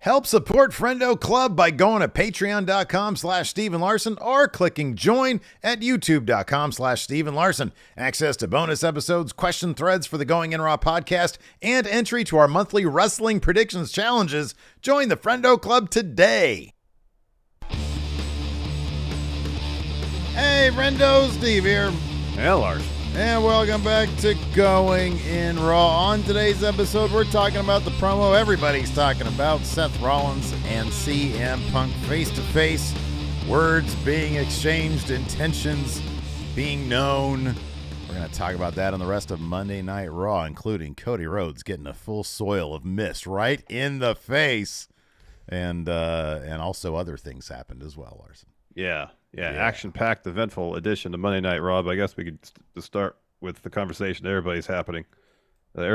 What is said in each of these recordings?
Help support Friendo Club by going to patreon.com/Steven Larson or clicking join at youtube.com/Steven Larson. Access to bonus episodes, question threads for the Going In Raw podcast, and entry to our monthly wrestling predictions challenges. Join the Friendo Club today. Hey, Friendo, Steve here. Hey, Larson. And welcome back to Going In Raw. On today's episode, we're talking about the promo everybody's talking about, Seth Rollins and CM Punk face-to-face, words being exchanged, intentions being known. We're going to talk about that on the rest of Monday Night Raw, including Cody Rhodes getting a full soil of mist right in the face. And also other things happened as well, Larson. Yeah. Action-packed, eventful edition of Monday Night Raw. But I guess we could just start with the conversation everybody's having. This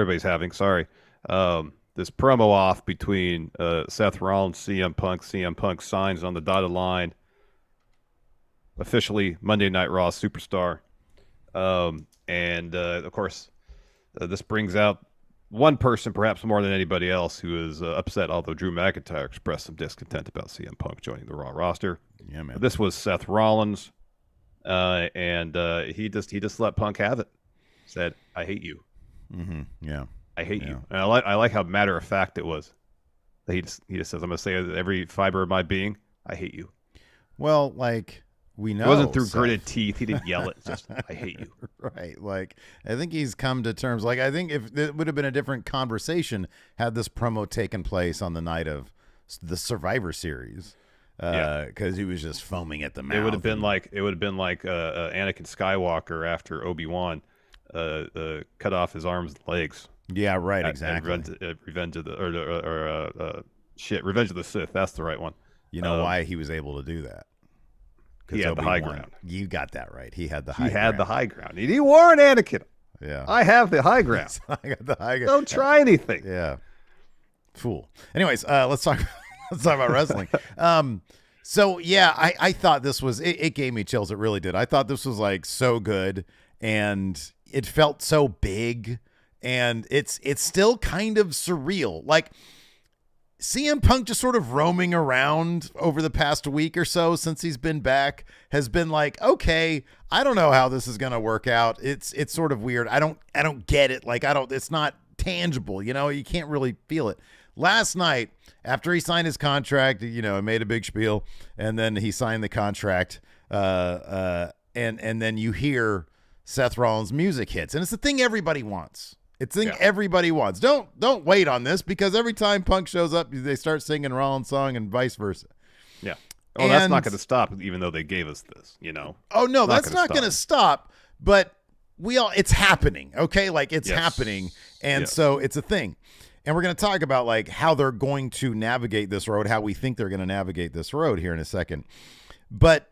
promo off between Seth Rollins, CM Punk. CM Punk signs on the dotted line. Officially Monday Night Raw superstar. Of course, this brings out one person, perhaps more than anybody else, who is upset, although Drew McIntyre expressed some discontent about CM Punk joining the Raw roster. Yeah, man. This was Seth Rollins, and he just let Punk have it. Said, "I hate you." Mm-hmm. Yeah, I hate you. And I like how matter of fact it was. That he just says, "I'm gonna say with every fiber of my being, I hate you." Well, like, we know it wasn't through Seth. Gritted teeth. He didn't yell it. Just, "I hate you." Right. Like, I think he's come to terms. Like, I think if it would have been a different conversation had this promo taken place on the night of the Survivor Series. Because he was just foaming at the mouth. It would have been like Anakin Skywalker after Obi-Wan cut off his arms and legs. Yeah, right, exactly. Revenge of the Sith. That's the right one. You know why he was able to do that? He had the high ground. You got that right. He had the high ground. He had the high ground. He warned Anakin. Yeah. I have the high ground. I got the high ground. Don't try anything. Yeah. Fool. Anyways, let's talk about wrestling. So yeah, I thought this was, it gave me chills. It really did. I thought this was like so good, and it felt so big, and it's still kind of surreal. Like, CM Punk just sort of roaming around over the past week or so since he's been back has been like, okay, I don't know how this is going to work out. It's sort of weird. I don't get it. Like, it's not tangible, you can't really feel it. Last night, after he signed his contract, made a big spiel, and then he signed the contract, and then you hear Seth Rollins' music hits, and it's the thing everybody wants. It's the thing everybody wants. Don't wait on this, because every time Punk shows up, they start singing Rollins' song and vice versa. Yeah. Oh, that's not going to stop, even though they gave us this, Oh, no, that's not going to stop, but it's happening, okay? Like, it's happening, and so it's a thing. And we're going to talk about like how they're going to navigate this road, how we think they're going to navigate this road here in a second. But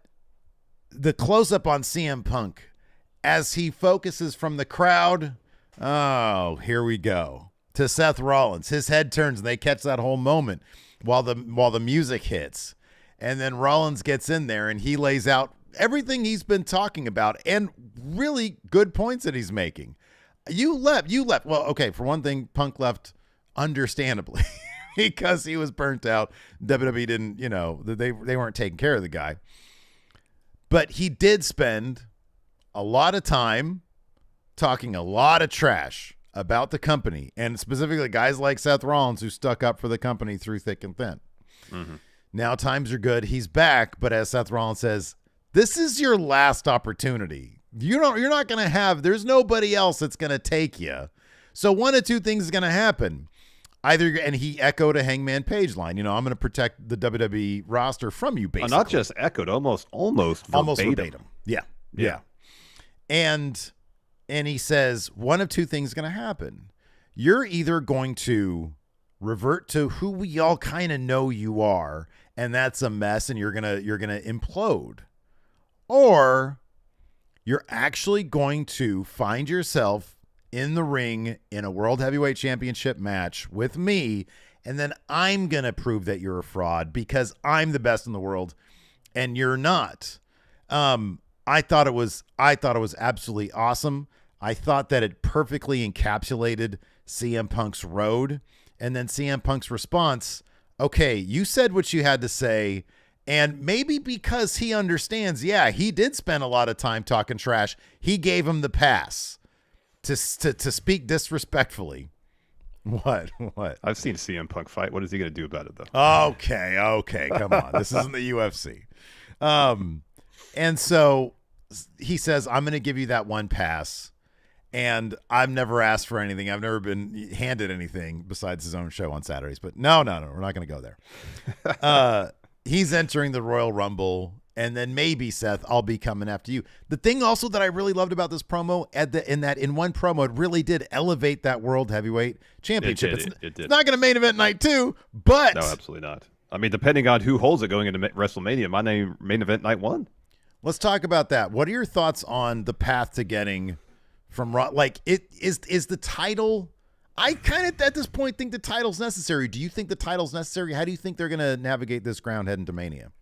the close-up on CM Punk as he focuses from the crowd, oh, here we go, to Seth Rollins. His head turns and they catch that whole moment while the music hits. And then Rollins gets in there and he lays out everything he's been talking about and really good points that he's making. You left. Well, okay, for one thing, Punk left understandably because he was burnt out. WWE didn't, they weren't taking care of the guy. But he did spend a lot of time talking a lot of trash about the company, and specifically guys like Seth Rollins, who stuck up for the company through thick and thin. Mm-hmm. Now times are good. He's back, but as Seth Rollins says, this is your last opportunity. You're not going to have, there's nobody else that's going to take you. So one of two things is going to happen. Either, and he echoed a Hangman Page line, I'm going to protect the WWE roster from you, basically. Not just echoed, almost verbatim. Yeah. And he says, one of two things is going to happen. You're either going to revert to who we all kind of know you are, and that's a mess, and you're going to implode. Or you're actually going to find yourself in the ring in a World Heavyweight Championship match with me, and then I'm going to prove that you're a fraud because I'm the best in the world and you're not. I thought it was absolutely awesome. I thought that it perfectly encapsulated CM Punk's road, and then CM Punk's response okay, you said what you had to say, and maybe because he understands, yeah, he did spend a lot of time talking trash, he gave him the pass to speak disrespectfully. What? I've seen CM Punk fight. What is he going to do about it, though? Okay, come on. This isn't the UFC. And so he says, I'm going to give you that one pass. And I've never asked for anything. I've never been handed anything besides his own show on Saturdays. But no, we're not going to go there. He's entering the Royal Rumble. And then maybe, Seth, I'll be coming after you. The thing also that I really loved about this promo, in one promo, it really did elevate that World Heavyweight Championship. It did. It's not going to main event night 2, but... No, absolutely not. I mean, depending on who holds it going into WrestleMania, my main event night 1. Let's talk about that. What are your thoughts on the path to getting from Raw? Like, is the title... I kind of, at this point, think the title's necessary. Do you think the title's necessary? How do you think they're going to navigate this ground heading to Mania?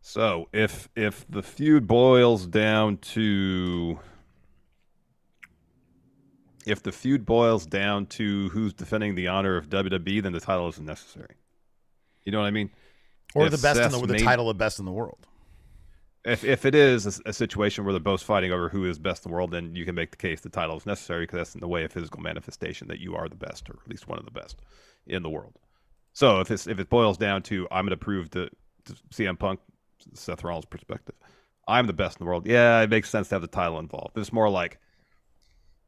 So if the feud boils down to who's defending the honor of WWE, then the title isn't necessary. You know what I mean? Or the title of best in the world. If it is a situation where they're both fighting over who is best in the world, then you can make the case the title is necessary because that's in the way of physical manifestation that you are the best, or at least one of the best in the world. So if it boils down to I'm going to prove to CM Punk, Seth Rollins' perspective, I'm the best in the world. Yeah, it makes sense to have the title involved. It's more like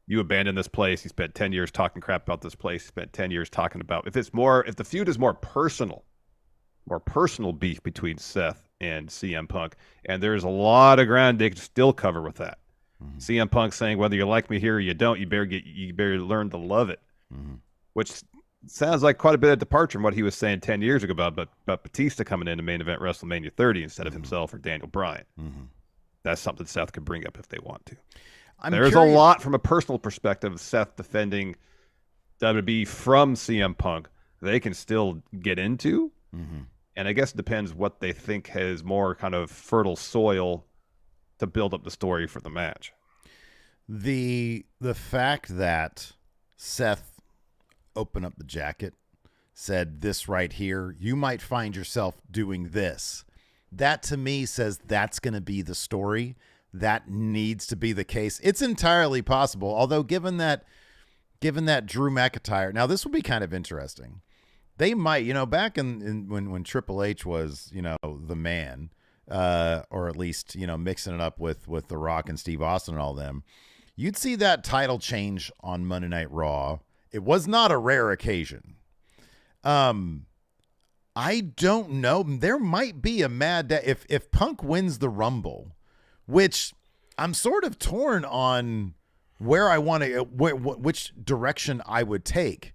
you abandoned this place. You spent 10 years talking crap about this place. You spent 10 years talking about if the feud is more personal beef between Seth and CM Punk, and there's a lot of ground they can still cover with that. Mm-hmm. CM Punk saying whether you like me here or you don't, you better learn to love it, which sounds like quite a bit of departure from what he was saying 10 years ago about Batista coming in to main event WrestleMania 30 instead of himself or Daniel Bryan. Mm-hmm. That's something Seth could bring up if they want to. There's a lot from a personal perspective of Seth defending WWE from CM Punk they can still get into. Mm-hmm. And I guess it depends what they think has more kind of fertile soil to build up the story for the match. The fact that Seth opened up the jacket, said this right here, you might find yourself doing this. That to me says that's going to be the story. That needs to be the case. It's entirely possible. Although given that Drew McIntyre, now this will be kind of interesting. They might, back when Triple H was, the man, or at least, mixing it up with The Rock and Steve Austin and all them, you'd see that title change on Monday Night Raw. It was not a rare occasion. I don't know. There might be a mad day if Punk wins the Rumble, which I'm sort of torn on where I want to, which direction I would take.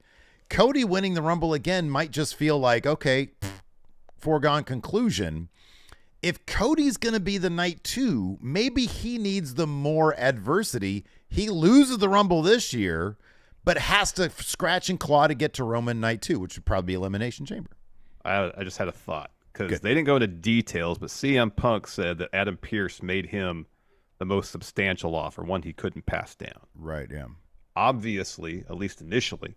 Cody winning the Rumble again might just feel like, okay, foregone conclusion. If Cody's going to be the night 2, maybe he needs the more adversity. He loses the Rumble this year, but has to scratch and claw to get to Roman night 2, which would probably be Elimination Chamber. I just had a thought because they didn't go into details, but CM Punk said that Adam Pearce made him the most substantial offer, one he couldn't pass down. Right, yeah. Obviously, at least initially,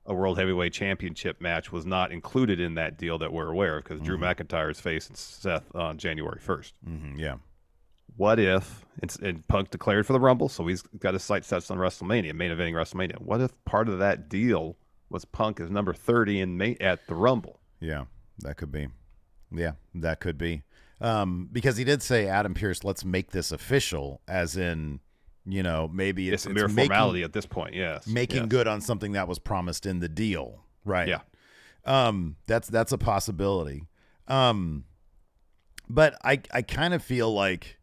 a World Heavyweight Championship match was not included in that deal that we're aware of because Drew McIntyre is facing Seth on January 1st. Mm-hmm, yeah. What if, and Punk declared for the Rumble, so he's got his sights set on WrestleMania, main eventing WrestleMania. What if part of that deal was Punk as number 30 at the Rumble? Yeah, that could be. Yeah, that could be. Because he did say, Adam Pearce, let's make this official, as in, maybe it's a mere formality at this point, yes. Making good on something that was promised in the deal, right? Yeah. That's a possibility. But I kind of feel like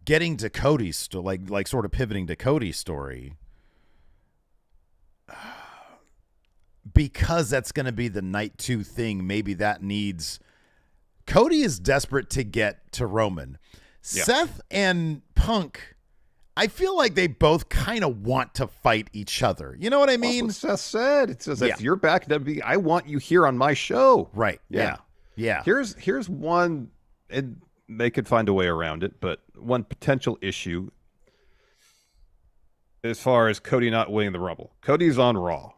getting to Cody's story, like sort of pivoting to Cody's story, because that's going to be the night 2 thing. Maybe that needs. Cody is desperate to get to Roman. Yeah. Seth and Punk, I feel like they both kind of want to fight each other. You know what I mean? That's what Seth said. It says, if you're back at WWE, I want you here on my show. Right. Yeah. Here's one, and they could find a way around it, but one potential issue as far as Cody not winning the Rumble. Cody's on Raw.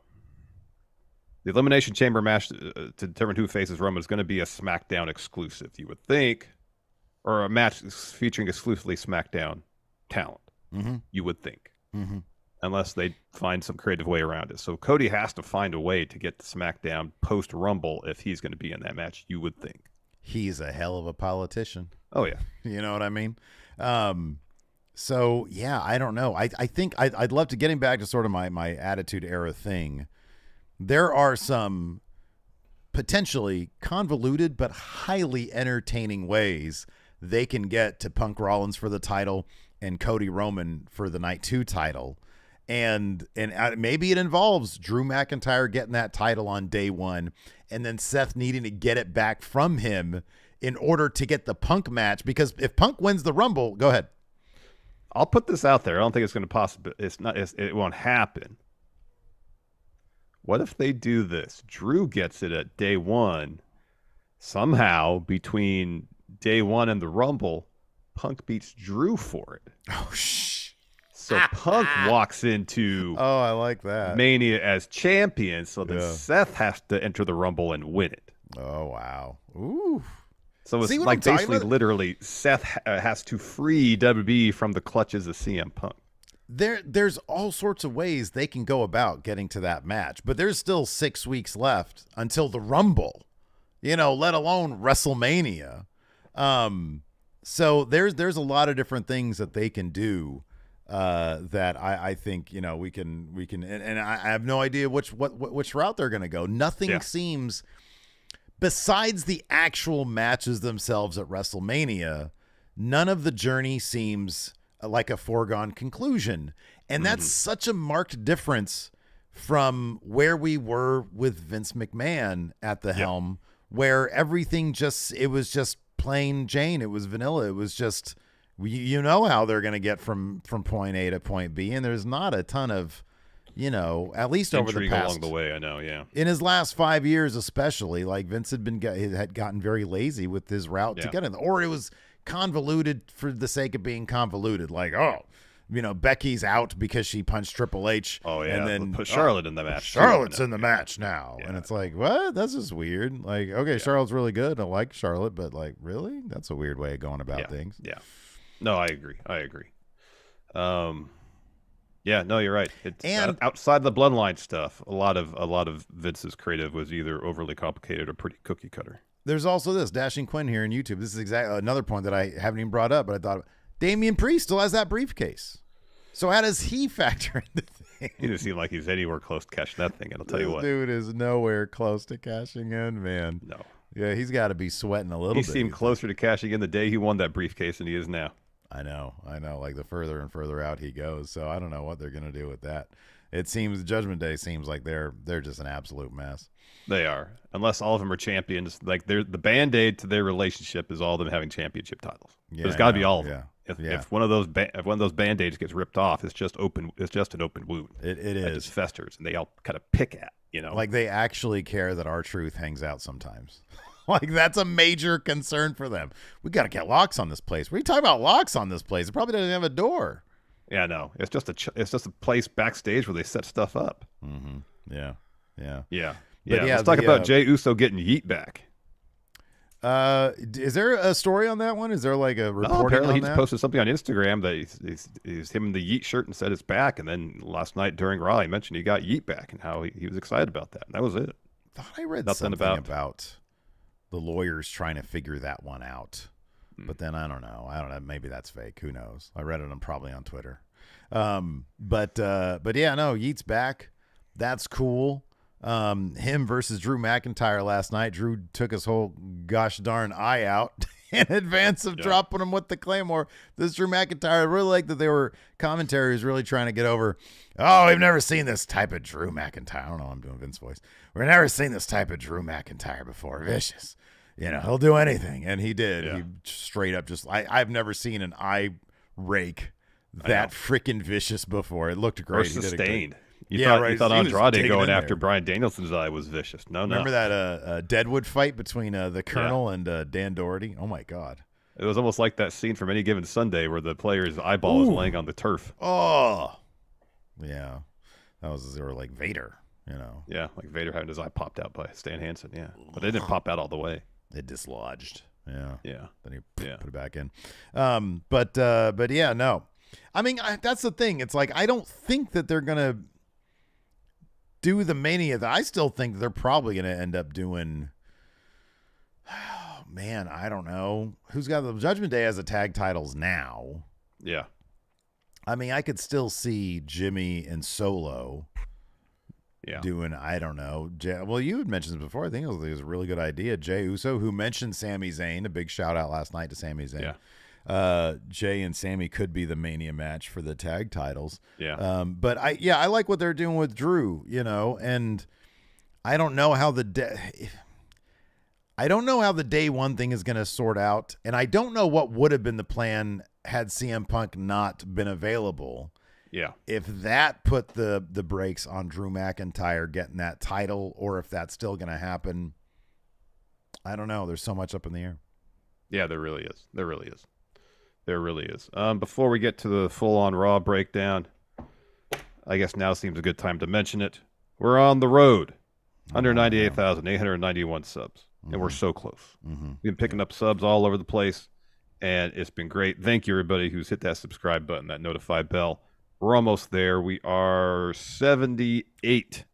The Elimination Chamber match to determine who faces Roman is going to be a SmackDown exclusive, you would think, or a match featuring exclusively SmackDown talent, you would think, unless they find some creative way around it. So Cody has to find a way to get to SmackDown post-Rumble if he's going to be in that match, you would think. He's a hell of a politician. Oh, yeah. You know what I mean? So, yeah, I don't know. I think I'd love to get him back to sort of my Attitude Era thing. There are some potentially convoluted but highly entertaining ways they can get to Punk Rollins for the title and Cody Roman for the Night 2 title. And maybe it involves Drew McIntyre getting that title on day 1 and then Seth needing to get it back from him in order to get the Punk match. Because if Punk wins the Rumble, go ahead. I'll put this out there. I don't think it's going to it won't happen. What if they do this? Drew gets it at day 1. Somehow, between day 1 and the Rumble, Punk beats Drew for it. Oh, shh. So Punk walks into I like that. Mania as champion, so then Seth has to enter the Rumble and win it. Oh, wow. Ooh. So it's like basically literally Seth has to free WWE from the clutches of CM Punk. There's all sorts of ways they can go about getting to that match, but there's still 6 weeks left until the Rumble, let alone WrestleMania. So there's a lot of different things that they can do that I think, we can, and I have no idea which route they're going to go. Nothing seems, besides the actual matches themselves at WrestleMania, none of the journey seems like a foregone conclusion. And that's such a marked difference from where we were with Vince McMahon at the helm, where everything it was just plain Jane. It was vanilla. It was just, how they're going to get from point A to point B. And there's not a ton of, at least over the past along the way. I know. Yeah. In his last 5 years, especially, like Vince had gotten very lazy with his route to get in, or it was convoluted for the sake of being convoluted. Like, Becky's out because she punched Triple H. Oh yeah, and then put Charlotte in the match. Charlotte's in the match now, and it's like, what? That's just weird. Like, okay, Charlotte's really good. I like Charlotte, but like, really, that's a weird way of going about things. Yeah. No, I agree. Yeah, no, you're right. And outside the bloodline stuff, a lot of Vince's creative was either overly complicated or pretty cookie cutter. There's also this Dashing Quinn here on YouTube. This is exactly another point that I haven't even brought up, but I thought Damian Priest still has that briefcase. So how does he factor into things? He doesn't seem like he's anywhere close to cashing that thing. And I'll tell you what, dude is nowhere close to cashing in, man. No. Yeah, he's got to be sweating a little bit. He seemed closer to cashing in the day he won that briefcase than he is now. I know. Like the further and further out he goes. So I don't know what they're going to do with that. It seems Judgment Day seems like they're just an absolute mess. They are, unless all of them are champions. Like the Band-Aid to their relationship is all of them having championship titles. Yeah, there's got to be all of them. If one of those Band-Aids gets ripped off, it's just open. It's just an open wound. It is. It just festers, and they all kind of pick at. Like they actually care that R-Truth hangs out sometimes. Like that's a major concern for them. We got to get locks on this place. What are you talking about locks on this place? It probably doesn't have a door. Yeah, no. It's just a place backstage where they set stuff up. Mm-hmm. Yeah. Let's talk about Jey Uso getting yeet back. Is there a story on that one? Is there like a reporting? Apparently he just posted something on Instagram that he's him in the yeet shirt and said it's back. And then last night during Raw, he mentioned he got yeet back and how he was excited about that. And that was it. I thought I read something about the lawyers trying to figure that one out. But then I don't know. Maybe that's fake. Who knows? I read it probably on Twitter. But yeah, no, Yeet's back. That's cool. Him versus Drew McIntyre last night. Drew took his whole gosh darn eye out in advance of dropping him with the Claymore. This Drew McIntyre, I really like that commentary was really trying to get over. Oh, we've never seen this type of Drew McIntyre. I don't know. I'm doing Vince voice. We've never seen this type of Drew McIntyre before. Vicious. He'll do anything. And he did. Yeah. He straight up I've never seen an eye rake that freaking vicious before. It looked great. Or sustained. You thought Andrade going after Bryan Danielson's eye was vicious. No. Remember that Deadwood fight between the Colonel and Dan Doherty? Oh, my God. It was almost like that scene from Any Given Sunday where the player's eyeball was laying on the turf. Oh. Yeah. They were like Vader. you know. Yeah, like Vader having his eye popped out by Stan Hansen. Yeah, but it didn't pop out all the way. It dislodged. Yeah. Yeah. Then he put it back in. But yeah, no. I mean, that's the thing. It's like I don't think that they're gonna do the Mania. I still think they're probably gonna end up doing. Oh, man, I don't know who's got the Judgment Day as the tag titles now. Yeah. I mean, I could still see Jimmy and Solo. Yeah. Doing, I don't know. Well, you had mentioned this before. I think it was a really good idea. Jey Uso, who mentioned Sami Zayn, a big shout out last night to Sami Zayn. Yeah. Jey and Sami could be the Mania match for the tag titles. Yeah. But I like what they're doing with Drew, you know, and I don't know how the day one thing is going to sort out, and I don't know what would have been the plan had CM Punk not been available. Yeah. If that put the brakes on Drew McIntyre getting that title, or if that's still going to happen, I don't know. There's so much up in the air. Yeah, there really is. There really is. There really is. Before we get to the full-on Raw breakdown, I guess now seems a good time to mention it. We're on the road. 198,891 subs. And we're so close. Mm-hmm. We've been picking up subs all over the place, and it's been great. Thank you, everybody who's hit that subscribe button, that notify bell. We're almost there. We are 78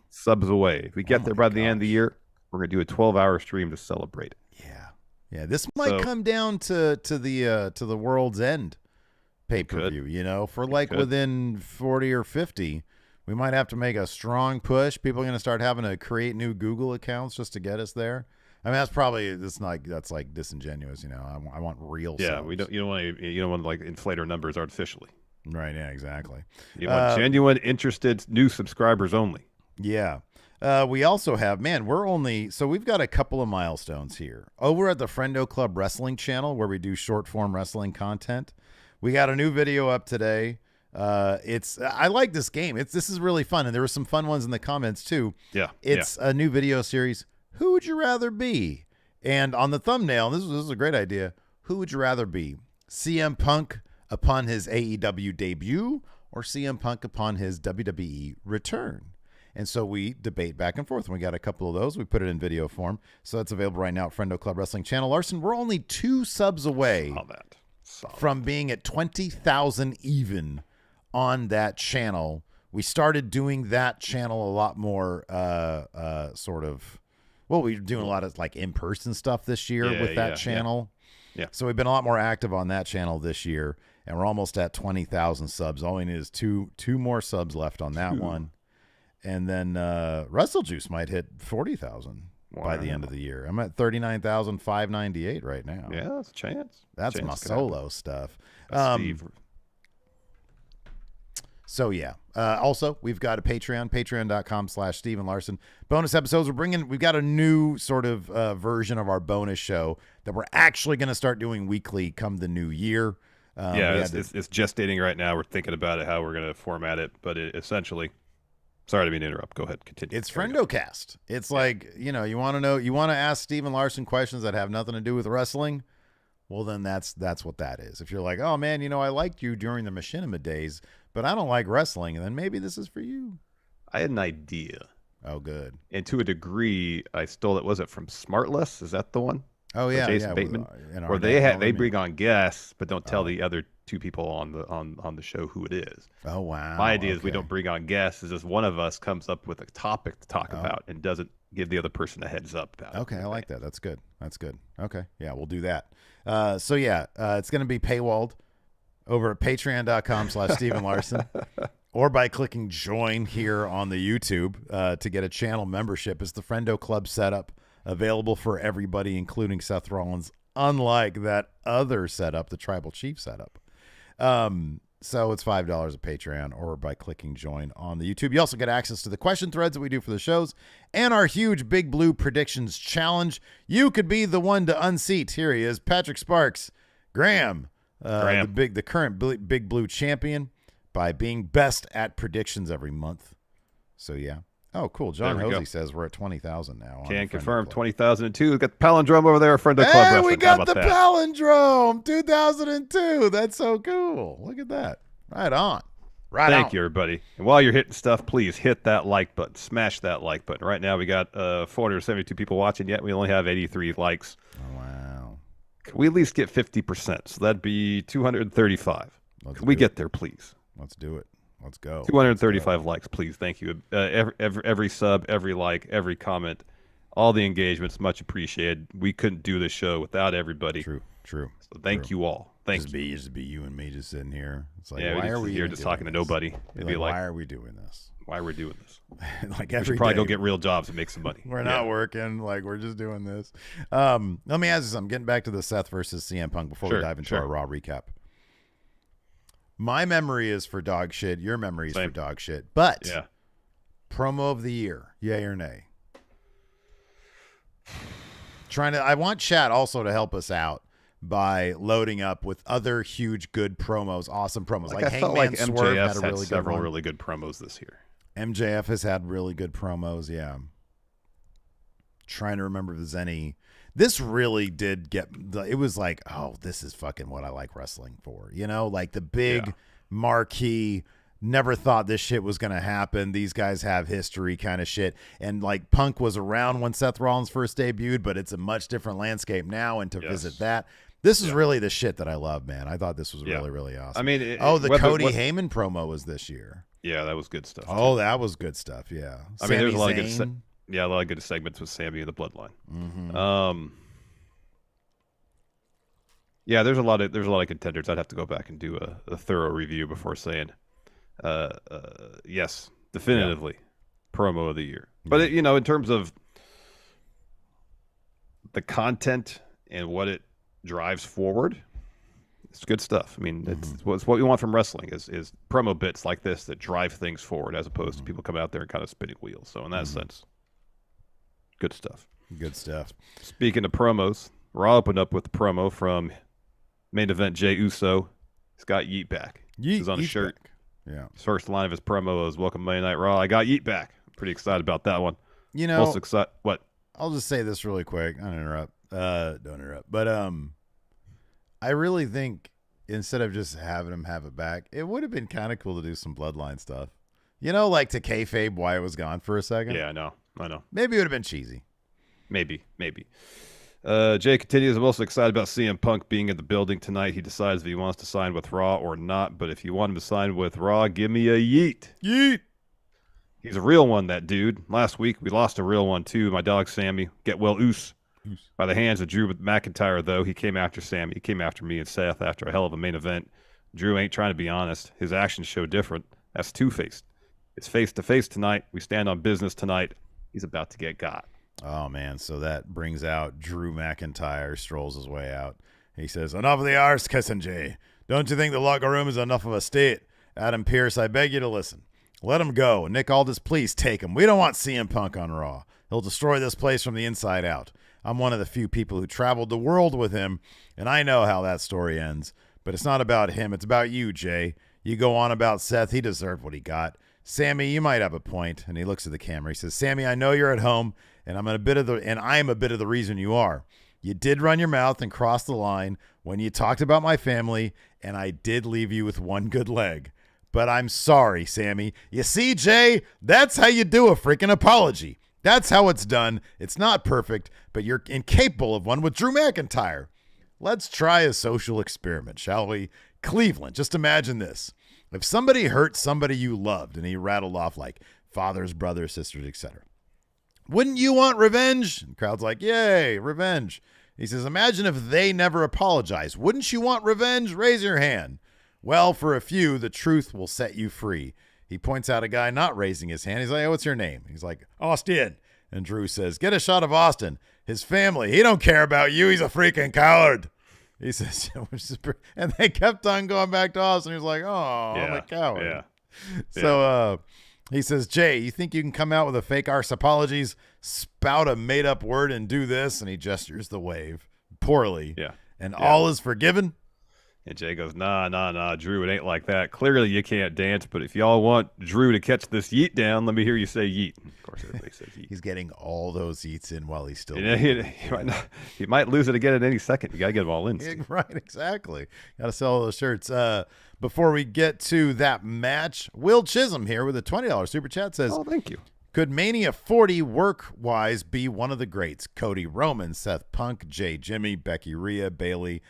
subs away. If we get there by the end of the year, we're going to do a 12-hour stream to celebrate it. Yeah. This might come down to the World's End pay-per-view, you know, for like within 40 or 50. We might have to make a strong push. People are going to start having to create new Google accounts just to get us there. I mean, that's like disingenuous, you know. I want real subs. You don't want to like inflate our numbers artificially. Right, yeah, exactly. You want genuine, interested new subscribers only. Yeah. We also have, we've got a couple of milestones here. Over at the Friendo Club Wrestling channel, where we do short form wrestling content, we got a new video up today. I like this game. This is really fun, and there were some fun ones in the comments too. Yeah. It's a new video series. Who would you rather be? And on the thumbnail, this is a great idea. Who would you rather be? CM Punk upon his AEW debut, or CM Punk upon his WWE return? And so we debate back and forth, and we got a couple of those. We put it in video form, so that's available right now at Friendo Club Wrestling channel. Larson, we're only 2 subs away from being at 20,000 even on that channel. We started doing that channel a lot more we were doing a lot of like in-person stuff this year with that channel. Yeah. So we've been a lot more active on that channel this year, and we're almost at 20,000 subs. All we need is two more subs left on that one. And then WrestleJuice might hit 40,000 by the end of the year. I'm at 39,598 right now. Yeah, that's a chance. That's my solo stuff. Steve. So yeah. Also, we've got a Patreon, patreon.com/Steve and Larson. Bonus episodes. We've got a new sort of version of our bonus show that we're actually going to start doing weekly come the new year. It's gestating right now. We're thinking about it, how we're going to format it, but essentially, sorry to be to interrupt. Go ahead, continue. It's FriendoCast. It's like, you want to ask Steve and Larson questions that have nothing to do with wrestling. Well, then that's what that is. If you're like, oh man, I liked you during the Machinima days, but I don't like wrestling, and then maybe this is for you. I had an idea. Oh, good. And to a degree, I stole it. Was it from Smartless? Is that the one? Oh yeah, Jason Bateman. Where they bring on guests, but don't tell the other 2 people on the show who it is. Oh wow. My idea is we don't bring on guests. It's just one of us comes up with a topic to talk about and doesn't give the other person a heads up about it. Okay, I like that. That's good. Okay, yeah, we'll do that. It's going to be paywalled over at patreon.com/Stephen Larson, or by clicking join here on the YouTube to get a channel membership. It's the Friendo Club setup, available for everybody, including Seth Rollins, unlike that other setup, the Tribal Chief setup. So it's $5 a Patreon, or by clicking join on the YouTube. You also get access to the question threads that we do for the shows and our huge Big Blue Predictions Challenge. You could be the one to unseat. Here he is, Patrick Sparks, Graham. The current Big Blue champion, by being best at predictions every month. So yeah. Oh, cool. John Hosey says we're at 20,000 now. Can confirm 20,002. We've got the palindrome over there, Friendo Club Wrestling. We got the palindrome 2002. That's so cool. Look at that. Right on. Thank you, everybody. And while you're hitting stuff, please hit that like button. Smash that like button. Right now, we got 472 people watching, yet we only have 83 likes. Oh, wow. Can we at least get 50%? So that'd be 235. Can we get there, please? Let's do it. Let's go. 235 likes, please. Thank you. Every sub, every like, every comment, all the engagements, much appreciated. We couldn't do this show without everybody. True. So thank you all. Thank you. Just be you and me just sitting here. It's like, why are we here just talking to nobody? It'd be like, why are we doing this? Why are we doing this? Like we should probably go get real jobs and make some money. We're not working. Like, we're just doing this. Let me ask you something. Getting back to the Seth versus CM Punk before we dive into our Raw recap. My memory is for dog shit. Your memory is for dog shit. But promo of the year, yay or nay? I want chat also to help us out by loading up with other huge good promos, awesome promos. Like I felt Hangman like Swerve MJF had a really several really good promos this year. MJF has had really good promos, yeah. Trying to remember if there's any. This really did it was like, oh, this is fucking what I like wrestling for. You know, like the big marquee, never thought this shit was going to happen. These guys have history kind of shit. And like Punk was around when Seth Rollins first debuted, but it's a much different landscape now. And to visit that, this is really the shit that I love, man. I thought this was really, really awesome. I mean, the Cody Heyman promo was this year. Yeah, that was good stuff. Oh, that was good stuff. Yeah. I mean, there's a lot of good a lot of good segments with Sammy and the Bloodline. Mm-hmm. Yeah, there's a lot of contenders. I'd have to go back and do a thorough review before saying, yes, definitively, promo of the year. But in terms of the content and what it drives forward, it's good stuff. I mean, it's what we want from wrestling is promo bits like this that drive things forward, as opposed to people coming out there and kind of spinning wheels. So in that sense, good stuff. Good stuff. Speaking of promos, Raw opened up with the promo from main event Jey Uso. He's got Yeet back. He's on a shirt. Back. Yeah. His first line of his promo was "Welcome Monday Night Raw. I got Yeet back." I'm pretty excited about that one. Most excited. What? I'll just say this really quick. Don't interrupt. But I really think instead of just having him have it back, it would have been kind of cool to do some bloodline stuff. Like to kayfabe why it was gone for a second. Yeah, I know. Maybe it would have been cheesy. Maybe. Jay continues, I'm also excited about CM Punk being in the building tonight. He decides if he wants to sign with Raw or not, but if you want him to sign with Raw, give me a yeet. Yeet. He's a real one, that dude. Last week, we lost a real one, too. My dog, Sammy, get well oos. By the hands of Drew McIntyre, though. He came after Sammy. He came after me and Seth after a hell of a main event. Drew ain't trying to be honest. His actions show different. That's two-faced. It's face-to-face tonight. We stand on business tonight. He's about to get got. Oh, man. So that brings out Drew McIntyre, strolls his way out. He says, enough of the arse kissing, Jay. Don't you think the locker room is enough of a state? Adam Pearce, I beg you to listen. Let him go. Nick Aldis, please take him. We don't want CM Punk on Raw. He'll destroy this place from the inside out. I'm one of the few people who traveled the world with him, and I know how that story ends. But it's not about him. It's about you, Jay. You go on about Seth. He deserved what he got. Sammy, you might have a point. And he looks at the camera. He says, Sammy, I know you're at home, and I'm a bit of the reason you are. You did run your mouth and cross the line when you talked about my family, and I did leave you with one good leg. But I'm sorry, Sammy. You see, Jay, that's how you do a freaking apology. That's how it's done. It's not perfect, but you're incapable of one with Drew McIntyre. Let's try a social experiment, shall we? Cleveland, just imagine this. If somebody hurt somebody you loved, and he rattled off like fathers, brothers, sisters, etc., wouldn't you want revenge? And the crowd's like, yay, revenge. He says, imagine if they never apologize. Wouldn't you want revenge? Raise your hand. Well, for a few, the truth will set you free. He points out a guy not raising his hand. He's like, hey, what's your name? He's like, Austin. And Drew says, get a shot of Austin. His family. He don't care about you. He's a freaking coward. He says, and they kept on going back to Austin. He was like, oh, I'm a coward. Yeah. So he says, Jay, you think you can come out with a fake arse apologies, spout a made-up word, and do this? And he gestures the wave poorly. Yeah. And all is forgiven? And Jay goes, nah, Drew, it ain't like that. Clearly you can't dance, but if y'all want Drew to catch this yeet down, let me hear you say yeet. Of course, everybody says yeet. He's getting all those yeets in while he's still he might lose it again at any second. You got to get them all in. Right, exactly. Got to sell all those shirts. Before we get to that match, Will Chisholm here with a $20 super chat says, "Oh, thank you. Could Mania 40 work-wise be one of the greats? Cody, Roman, Seth, Punk, Jay, Jimmy, Becky, Rhea, Bailey,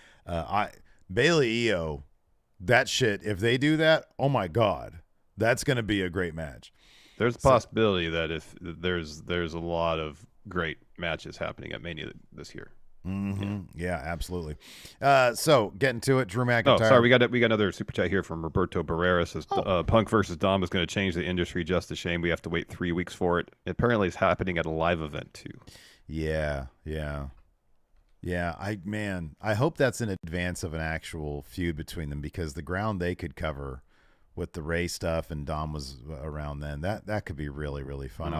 Bailey, Io. That shit, if they do that, oh my God, that's going to be a great match." There's a possibility that if there's a lot of great matches happening at Mania this year. Yeah, absolutely. So getting to it, Drew McIntyre. Oh, sorry, we got another super chat here from Roberto Barrera. Says Punk versus Dom is going to change the industry. Just a shame we have to wait 3 weeks for it. Apparently, it's happening at a live event too. Yeah. I hope that's in advance of an actual feud between them, because the ground they could cover with the Ray stuff and Dom was around then, that could be really, really fun.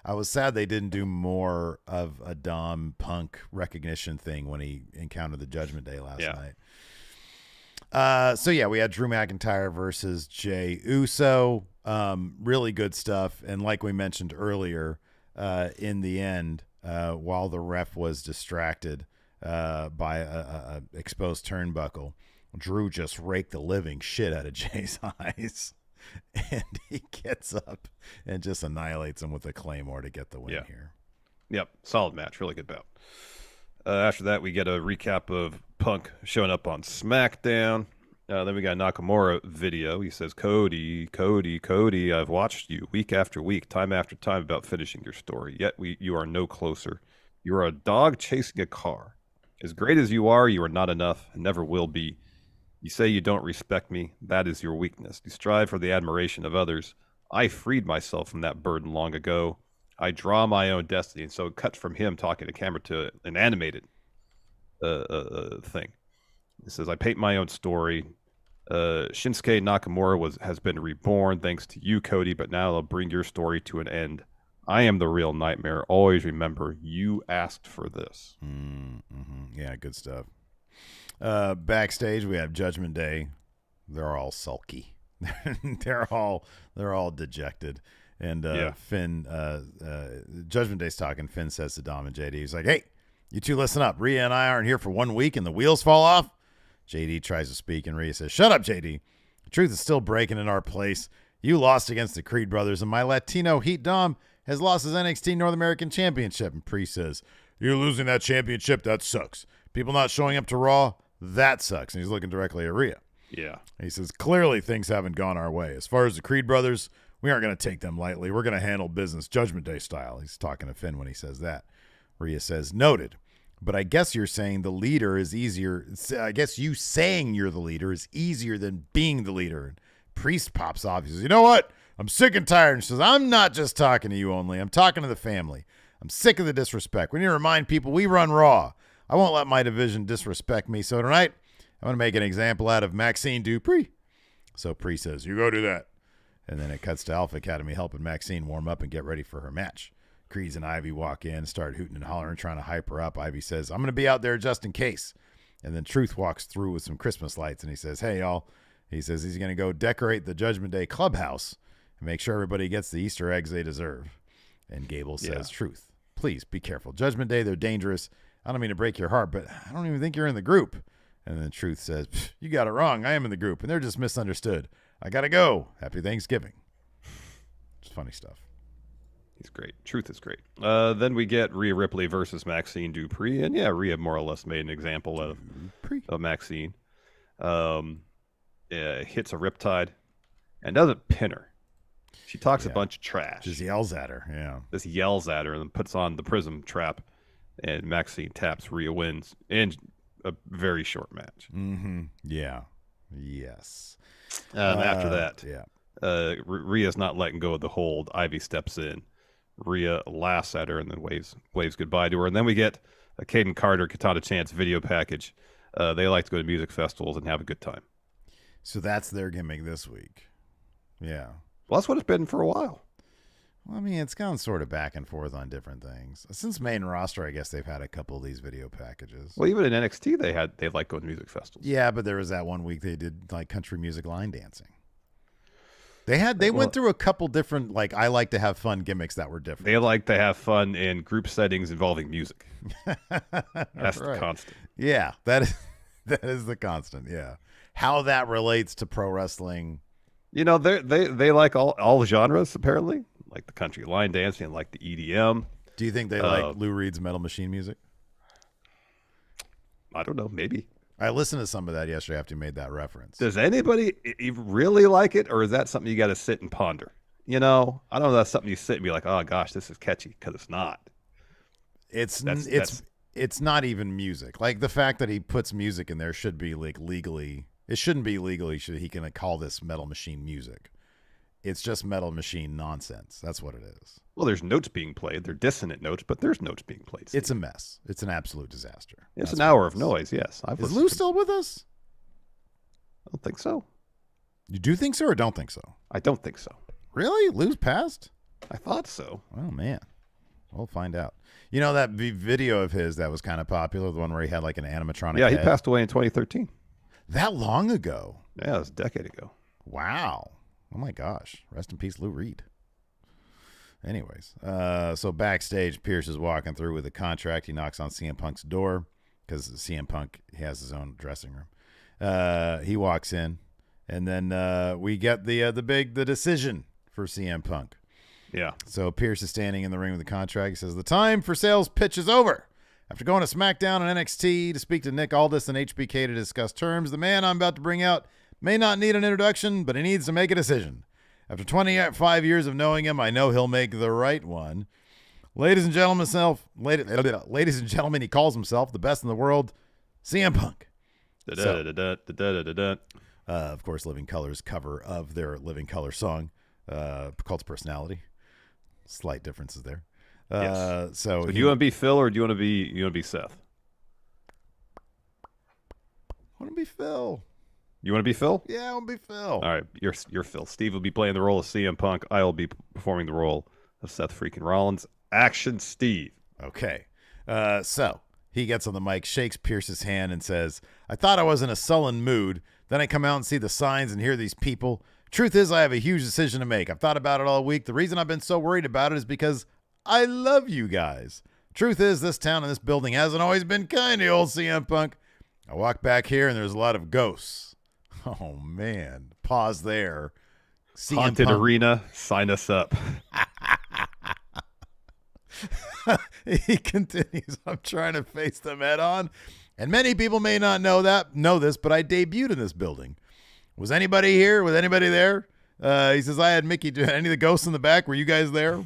I was sad they didn't do more of a Dom Punk recognition thing when he encountered the Judgment Day last night. So yeah, we had Drew McIntyre versus Jey Uso. Really good stuff. And like we mentioned earlier, in the end, while the ref was distracted by a exposed turnbuckle, Drew just raked the living shit out of Jay's eyes. And he gets up and just annihilates him with a Claymore to get the win here. Yep, solid match, really good bout. After that, we get a recap of Punk showing up on SmackDown. Then we got Nakamura video. He says, Cody, I've watched you week after week, time after time about finishing your story. Yet you are no closer. You are a dog chasing a car. As great as you are not enough and never will be. You say you don't respect me. That is your weakness. You strive for the admiration of others. I freed myself from that burden long ago. I draw my own destiny. And so it cuts from him talking to camera to an animated thing. It says, I paint my own story. Shinsuke Nakamura has been reborn thanks to you, Cody, but now I'll bring your story to an end. I am the real nightmare. Always remember, you asked for this. Yeah, good stuff. Backstage, we have Judgment Day. They're all sulky. they're all dejected. And Finn, Judgment Day's talking. Finn says to Dom and JD, he's like, "Hey, you two listen up. Rhea and I aren't here for 1 week and the wheels fall off." JD tries to speak and Rhea says, "Shut up, JD. The truth is still breaking in our place. You lost against the Creed brothers and my Latino Heat Dom has lost his NXT North American Championship." And Priest says, "You're losing that championship? That sucks. People not showing up to Raw? That sucks." And he's looking directly at Rhea. Yeah. He says, "Clearly things haven't gone our way. As far as the Creed brothers, we aren't going to take them lightly. We're going to handle business Judgment Day style." He's talking to Finn when he says that. Rhea says, "Noted. But I guess you're saying the leader is easier. I guess you saying you're the leader is easier than being the leader." And Priest pops off. He says, "You know what? I'm sick and tired." And she says, "I'm not just talking to you only. I'm talking to the family. I'm sick of the disrespect. We need to remind people we run Raw. I won't let my division disrespect me. So tonight, I'm going to make an example out of Maxine Dupree." So Priest says, "You go do that." And then it cuts to Alpha Academy helping Maxine warm up and get ready for her match. Creeds and Ivy walk in, start hooting and hollering, trying to hype her up. Ivy says, "I'm going to be out there just in case." And then Truth walks through with some Christmas lights, and he says, "Hey, y'all." He says he's going to go decorate the Judgment Day clubhouse and make sure everybody gets the Easter eggs they deserve. And Gable says, "Truth, please be careful. Judgment Day, they're dangerous. I don't mean to break your heart, but I don't even think you're in the group." And then Truth says, "You got it wrong. I am in the group, and they're just misunderstood. I got to go. Happy Thanksgiving." It's funny stuff. He's great. Truth is great. Then we get Rhea Ripley versus Maxine Dupree. And Rhea more or less made an example of Maxine. Hits a riptide and doesn't pin her. She talks a bunch of trash. Just yells at her. Yeah. Just yells at her and then puts on the prism trap. And Maxine taps. Rhea wins in a very short match. Yeah. Yes. After that, Rhea's not letting go of the hold. Ivy steps in. Rhea laughs at her and then waves goodbye to her. And then we get a Caden Carter, Katana Chance video package. They like to go to music festivals and have a good time. So that's their gimmick this week. Yeah. Well, that's what it's been for a while. Well, I mean, it's gone sort of back and forth on different things. Since main roster, I guess they've had a couple of these video packages. Well, even in NXT, they like going to music festivals. Yeah, but there was that one week they did like country music line dancing. They went through a couple different, like, I like to have fun gimmicks that were different. They like to have fun in group settings involving music. That's right. The constant. Yeah, that is the constant. Yeah. how that relates to pro wrestling. You know, they like all genres, apparently, like the country line dancing, like the EDM. Do you think they like Lou Reed's Metal Machine music? I don't know, maybe. I listened to some of that yesterday after you made that reference. Does anybody really like it, or is that something you got to sit and ponder? You know, I don't know. That's something you sit and be like, oh gosh, this is catchy, because it's not. It's not even music. Like the fact that he puts music in there should be like legally. It shouldn't be legally. He can call this Metal Machine music. It's just Metal Machine nonsense. That's what it is. Well, there's notes being played. They're dissonant notes, but there's notes being played. Steve. It's a mess. It's an absolute disaster. It's an hour of noise, yes. Is Lou still with us? I don't think so. You do think so or don't think so? I don't think so. Really? Lou's passed? I thought so. Oh, man. We'll find out. You know that video of his that was kind of popular, the one where he had like an animatronic Yeah, head? he passed away in 2013. That long ago? Yeah, it was a decade ago. Wow. Oh, my gosh. Rest in peace, Lou Reed. Anyways, so backstage, Pierce is walking through with a contract. He knocks on CM Punk's door because CM Punk has his own dressing room. He walks in, and then we get the decision for CM Punk. Yeah. So Pierce is standing in the ring with the contract. He says, the time for sales pitch is over. After going to SmackDown and NXT to speak to Nick Aldis and HBK to discuss terms, the man I'm about to bring out may not need an introduction, but he needs to make a decision. After 25 years of knowing him, I know he'll make the right one. Ladies and gentlemen, he calls himself the best in the world, CM Punk. Of course, Living Colour's cover of their Living Colour song, Cult of Personality. Slight differences there. Yes. So do you want to be Phil or do you want to be Seth? I want to be Phil. You want to be Phil? Yeah, I want to be Phil. All right, you're Phil. Steve will be playing the role of CM Punk. I'll be performing the role of Seth freaking Rollins. Action, Steve. Okay. So he gets on the mic, shakes Pierce's hand, and says, I thought I was in a sullen mood. Then I come out and see the signs and hear these people. Truth is, I have a huge decision to make. I've thought about it all week. The reason I've been so worried about it is because I love you guys. Truth is, this town and this building hasn't always been kind to old CM Punk. I walk back here and there's a lot of ghosts. Oh, man. Pause there. CM Haunted Punk. Arena, sign us up. He continues, I'm trying to face them head on. And many people may not know this, but I debuted in this building. Was anybody here? Was anybody there? He says, I had Mickey. Any of the ghosts in the back? Were you guys there?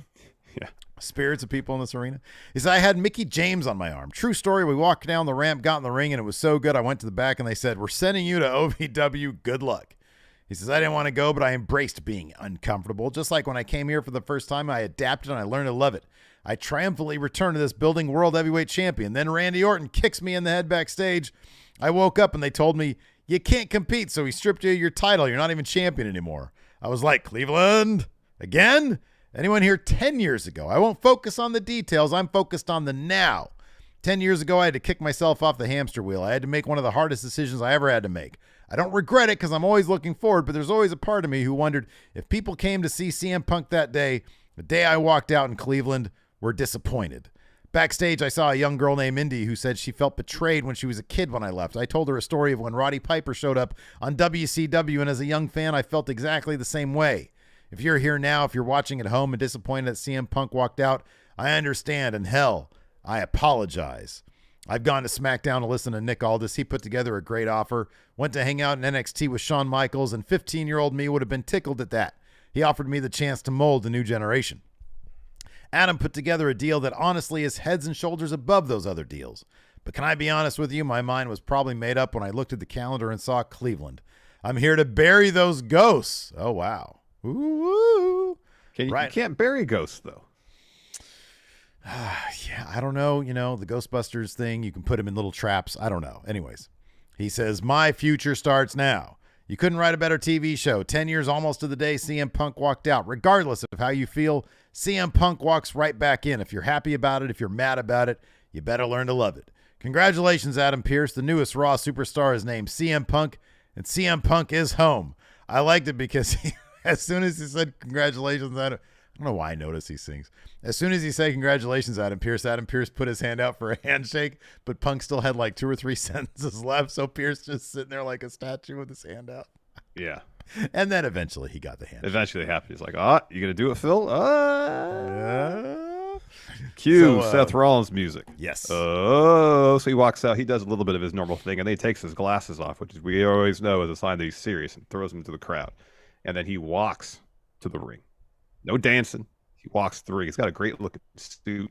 Yeah. Spirits of people in this arena. He said, I had Mickey James on my arm. True story. We walked down the ramp, got in the ring, and it was so good. I went to the back and they said, we're sending you to OVW. Good luck. He says, I didn't want to go, but I embraced being uncomfortable. Just like when I came here for the first time, I adapted and I learned to love it. I triumphantly returned to this building world heavyweight champion. Then Randy Orton kicks me in the head backstage. I woke up and they told me, you can't compete, so he stripped you of your title. You're not even champion anymore. I was like, Cleveland? Again? Anyone here 10 years ago? I won't focus on the details. I'm focused on the now. 10 years ago, I had to kick myself off the hamster wheel. I had to make one of the hardest decisions I ever had to make. I don't regret it because I'm always looking forward, but there's always a part of me who wondered if people came to see CM Punk that day, the day I walked out in Cleveland, were disappointed. Backstage, I saw a young girl named Indy who said she felt betrayed when she was a kid when I left. I told her a story of when Roddy Piper showed up on WCW, and as a young fan, I felt exactly the same way. If you're here now, if you're watching at home and disappointed that CM Punk walked out, I understand, and hell, I apologize. I've gone to SmackDown to listen to Nick Aldis. He put together a great offer, went to hang out in NXT with Shawn Michaels, and 15-year-old me would have been tickled at that. He offered me the chance to mold the new generation. Adam put together a deal that honestly is heads and shoulders above those other deals. But can I be honest with you? My mind was probably made up when I looked at the calendar and saw Cleveland. I'm here to bury those ghosts. Oh, wow. Ooh. You can't bury ghosts, though. Yeah, I don't know. You know, the Ghostbusters thing, you can put them in little traps. I don't know. Anyways, he says, my future starts now. You couldn't write a better TV show. 10 years almost to the day CM Punk walked out. Regardless of how you feel, CM Punk walks right back in. If you're happy about it, if you're mad about it, you better learn to love it. Congratulations, Adam Pearce. The newest Raw superstar is named CM Punk, and CM Punk is home. I liked it because as soon as he said congratulations, I don't know why I notice these things. As soon as he said congratulations, Adam Pearce put his hand out for a handshake, but Punk still had like 2 or 3 sentences left, so Pearce just sitting there like a statue with his hand out. Yeah. And then eventually he got the handshake. Eventually it happened. He's like, you going to do it, Phil? Cue Seth Rollins music. Yes. So he walks out. He does a little bit of his normal thing, and then he takes his glasses off, which we always know is a sign that he's serious, and throws them into the crowd. And then he walks to the ring. No dancing. He walks through. He's got a great looking suit,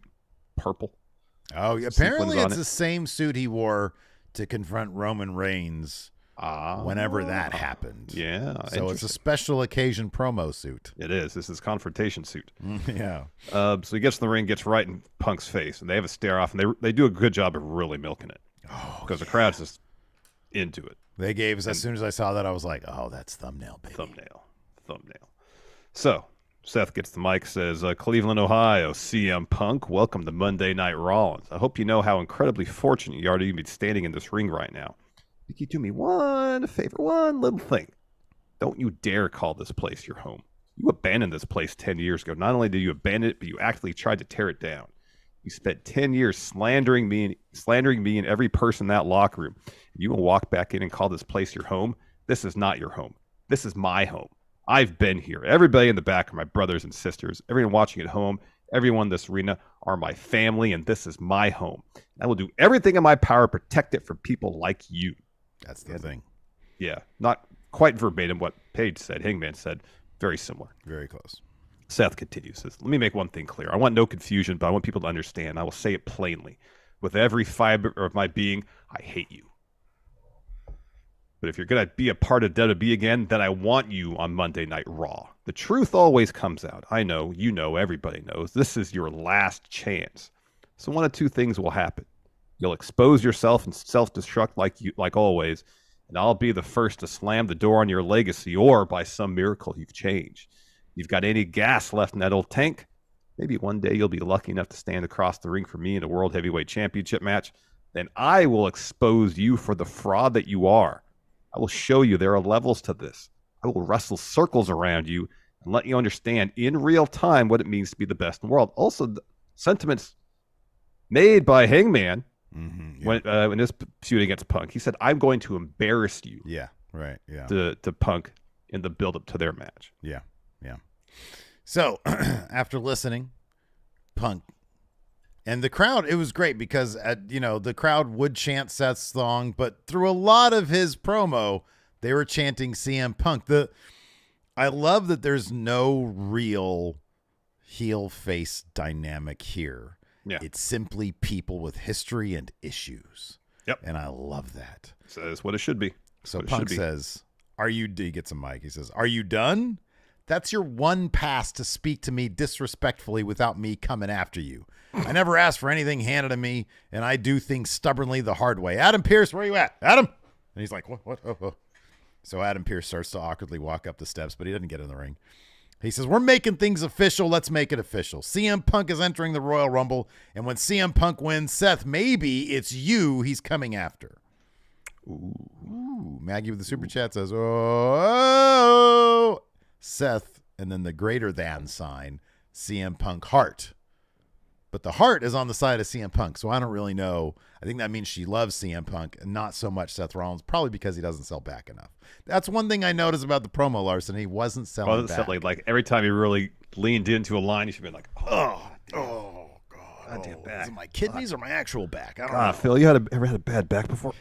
purple. Oh, apparently it's the same suit he wore to confront Roman Reigns whenever that happened. Yeah. So it's a special occasion promo suit. It is. This is confrontation suit. Yeah. So he gets in the ring, gets right in Punk's face, and they have a stare off, and they do a good job of really milking it. Because the crowd's just into it. They gave us, as soon as I saw that, I was like, oh, that's thumbnail, baby. Thumbnail. So Seth gets the mic, says, Cleveland, Ohio, CM Punk, welcome to Monday Night Rollins. I hope you know how incredibly fortunate you are to even be standing in this ring right now. Could you do me one favor, one little thing? Don't you dare call this place your home. You abandoned this place 10 years ago. Not only did you abandon it, but you actually tried to tear it down. You spent 10 years slandering me and every person in that locker room. You will walk back in and call this place your home? This is not your home. This is my home. I've been here. Everybody in the back are my brothers and sisters. Everyone watching at home, everyone in this arena are my family, and this is my home. I will do everything in my power to protect it from people like you. That's the thing. Yeah. Not quite verbatim what Paige said. Hangman said. Very similar. Very close. Seth continues. Says, let me make one thing clear. I want no confusion, but I want people to understand. I will say it plainly. With every fiber of my being, I hate you. But if you're going to be a part of WWE again, then I want you on Monday Night Raw. The truth always comes out. I know, you know, everybody knows. This is your last chance. So one of two things will happen. You'll expose yourself and self-destruct like always, and I'll be the first to slam the door on your legacy, or by some miracle you've changed. You've got any gas left in that old tank? Maybe one day you'll be lucky enough to stand across the ring for me in a World Heavyweight Championship match. Then I will expose you for the fraud that you are. I will show you there are levels to this. I will wrestle circles around you and let you understand in real time what it means to be the best in the world. Also, the sentiments made by Hangman when this feud against Punk, he said, I'm going to embarrass you. Yeah, right. Yeah. To Punk in the build-up to their match. Yeah, yeah. So after listening, Punk and the crowd, it was great because the crowd would chant Seth's song, but through a lot of his promo, they were chanting CM Punk. I love that there's no real heel face dynamic here. Yeah. It's simply people with history and issues. Yep. And I love that. So that's what it should be. So Punk says, he gets a mic. He says, are you done? That's your one pass to speak to me disrespectfully without me coming after you. I never asked for anything handed to me, and I do things stubbornly the hard way. Adam Pearce, where you at? Adam? And he's like, what? Oh. So Adam Pearce starts to awkwardly walk up the steps, but he doesn't get in the ring. He says, we're making things official. Let's make it official. CM Punk is entering the Royal Rumble, and when CM Punk wins, Seth, maybe it's you he's coming after. Ooh. Maggie with the super chat says, oh, Seth, and then the greater than sign, CM Punk heart. But the heart is on the side of CM Punk, so I don't really know. I think that means she loves CM Punk and not so much Seth Rollins, probably because he doesn't sell back enough. That's one thing I noticed about the promo, Larson. He wasn't selling back. Like every time he really leaned into a line, he should be like, God. Damn back. Is it my kidneys or my actual back? I don't know. Phil, you ever had a bad back before?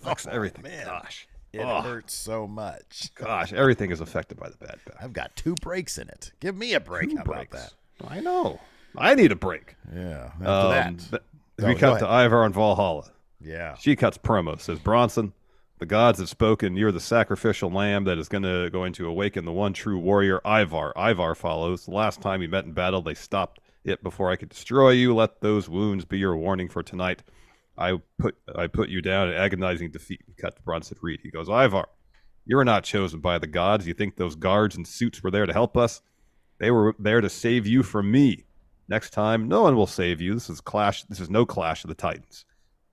Affects everything. Man. Gosh. It hurts so much. Gosh, everything is affected by the bad back. I've got 2 breaks in it. Give me a break. How about that? I know. I need a break. Yeah. After that. We cut to Ivar and Valhalla. Yeah. She cuts promo. Says, Bronson, the gods have spoken. You're the sacrificial lamb that is going to awaken the one true warrior, Ivar. Ivar follows. The last time we met in battle, they stopped it before I could destroy you. Let those wounds be your warning for tonight. I put you down in agonizing defeat. Cut to Bronson Reed. He goes, Ivar, you were not chosen by the gods. You think those guards in suits were there to help us? They were there to save you from me. Next time, no one will save you. This is no clash of the Titans.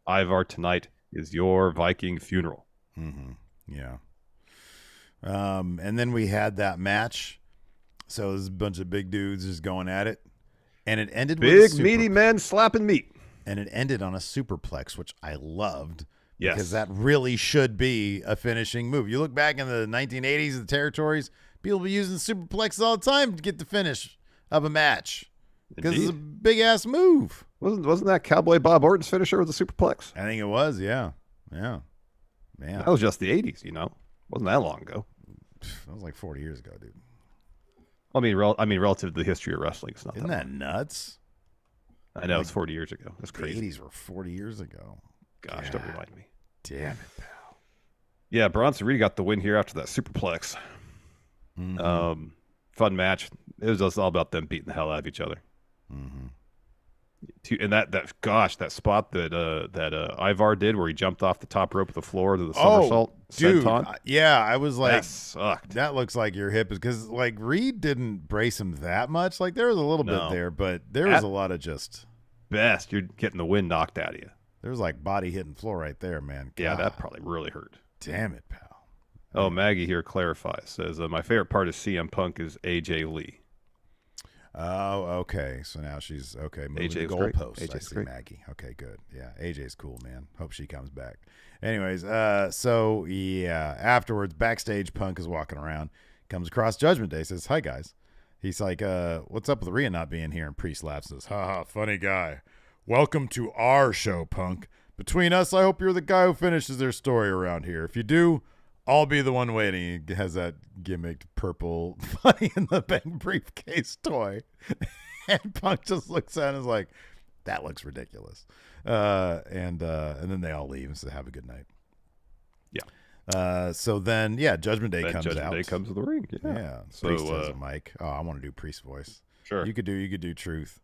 Ivar, tonight is your Viking funeral. Mm-hmm. Yeah. And then we had that match. So there's a bunch of big dudes just going at it. And it ended with big, meaty men slapping meat. And it ended on a superplex, which I loved. Yes. Because that really should be a finishing move. You look back in the 1980s, the territories, people be using superplexes all the time to get the finish of a match. Because it's a big-ass move. Wasn't that Cowboy Bob Orton's finisher with the superplex? I think it was, yeah. Yeah. Man. That was just the 80s, Wasn't that long ago. That was like 40 years ago, dude. I mean, relative to the history of wrestling, it's not Isn't that nuts? I know, it's 40 years ago. That's crazy. The 80s were 40 years ago. Gosh, don't remind me. Damn it, pal. Yeah, Bronson really got the win here after that superplex. Mm-hmm. Fun match. It was just all about them beating the hell out of each other. Mm-hmm. And that spot that Ivar did where he jumped off the top rope of the floor to the somersault. Dude, yeah, I was like, that sucked. That looks like your hip is because like Reed didn't brace him that much. Like there was a little bit there, but there was a lot of just best. You're getting the wind knocked out of you. There was like body hitting floor right there, man. God. Yeah, that probably really hurt. Damn it, pal. Oh, Maggie here clarifies. Says, my favorite part of CM Punk is AJ Lee. Oh, okay. So now she's okay. Moving the goalposts. I see great. Maggie. Okay, good. Yeah, AJ's cool, man. Hope she comes back. Anyways, so yeah. Afterwards, backstage, Punk is walking around, comes across Judgment Day, says, "Hi guys." He's like, "What's up with Rhea not being here?" And Priest laughs, says, "Ha, funny guy. Welcome to our show, Punk. Between us, I hope you're the guy who finishes their story around here. If you do, I'll be the one waiting." He has that gimmicked purple Money in the Bank briefcase toy. And Punk just looks at it and is like, that looks ridiculous. And then they all leave and say, have a good night. Yeah. So then, Judgment Day comes out. Judgment Day comes to the ring. Yeah. So, Priest has a mic. Oh, I want to do Priest voice. Sure. You could do Truth.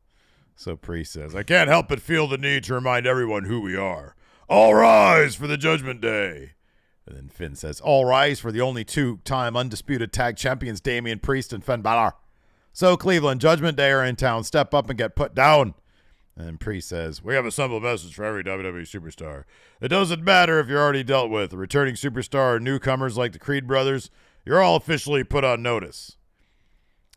So Priest says, I can't help but feel the need to remind everyone who we are. All rise for the Judgment Day. And then Finn says, all rise for the only two-time undisputed tag champions, Damian Priest and Finn Balor. So Cleveland, Judgment Day are in town. Step up and get put down. And then Priest says, we have a simple message for every WWE superstar. It doesn't matter if you're already dealt with a returning superstar or newcomers like the Creed brothers. You're all officially put on notice.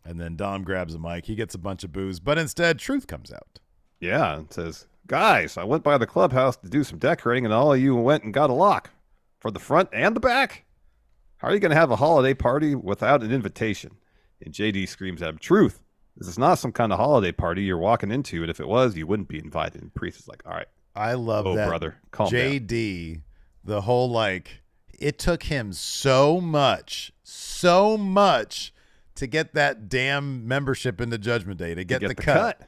And then Dom grabs a mic. He gets a bunch of boos, but instead Truth comes out. Yeah, and says, guys, I went by the clubhouse to do some decorating, and all of you went and got a lock for the front and the back. How are you going to have a holiday party without an invitation? And JD screams at him, Truth, this is not some kind of holiday party you're walking into, and if it was, you wouldn't be invited. And Priest is like, all right. I love that. Brother, calm JD, down. The whole, like, it took him so much to get that damn membership into Judgment Day, to get the cut.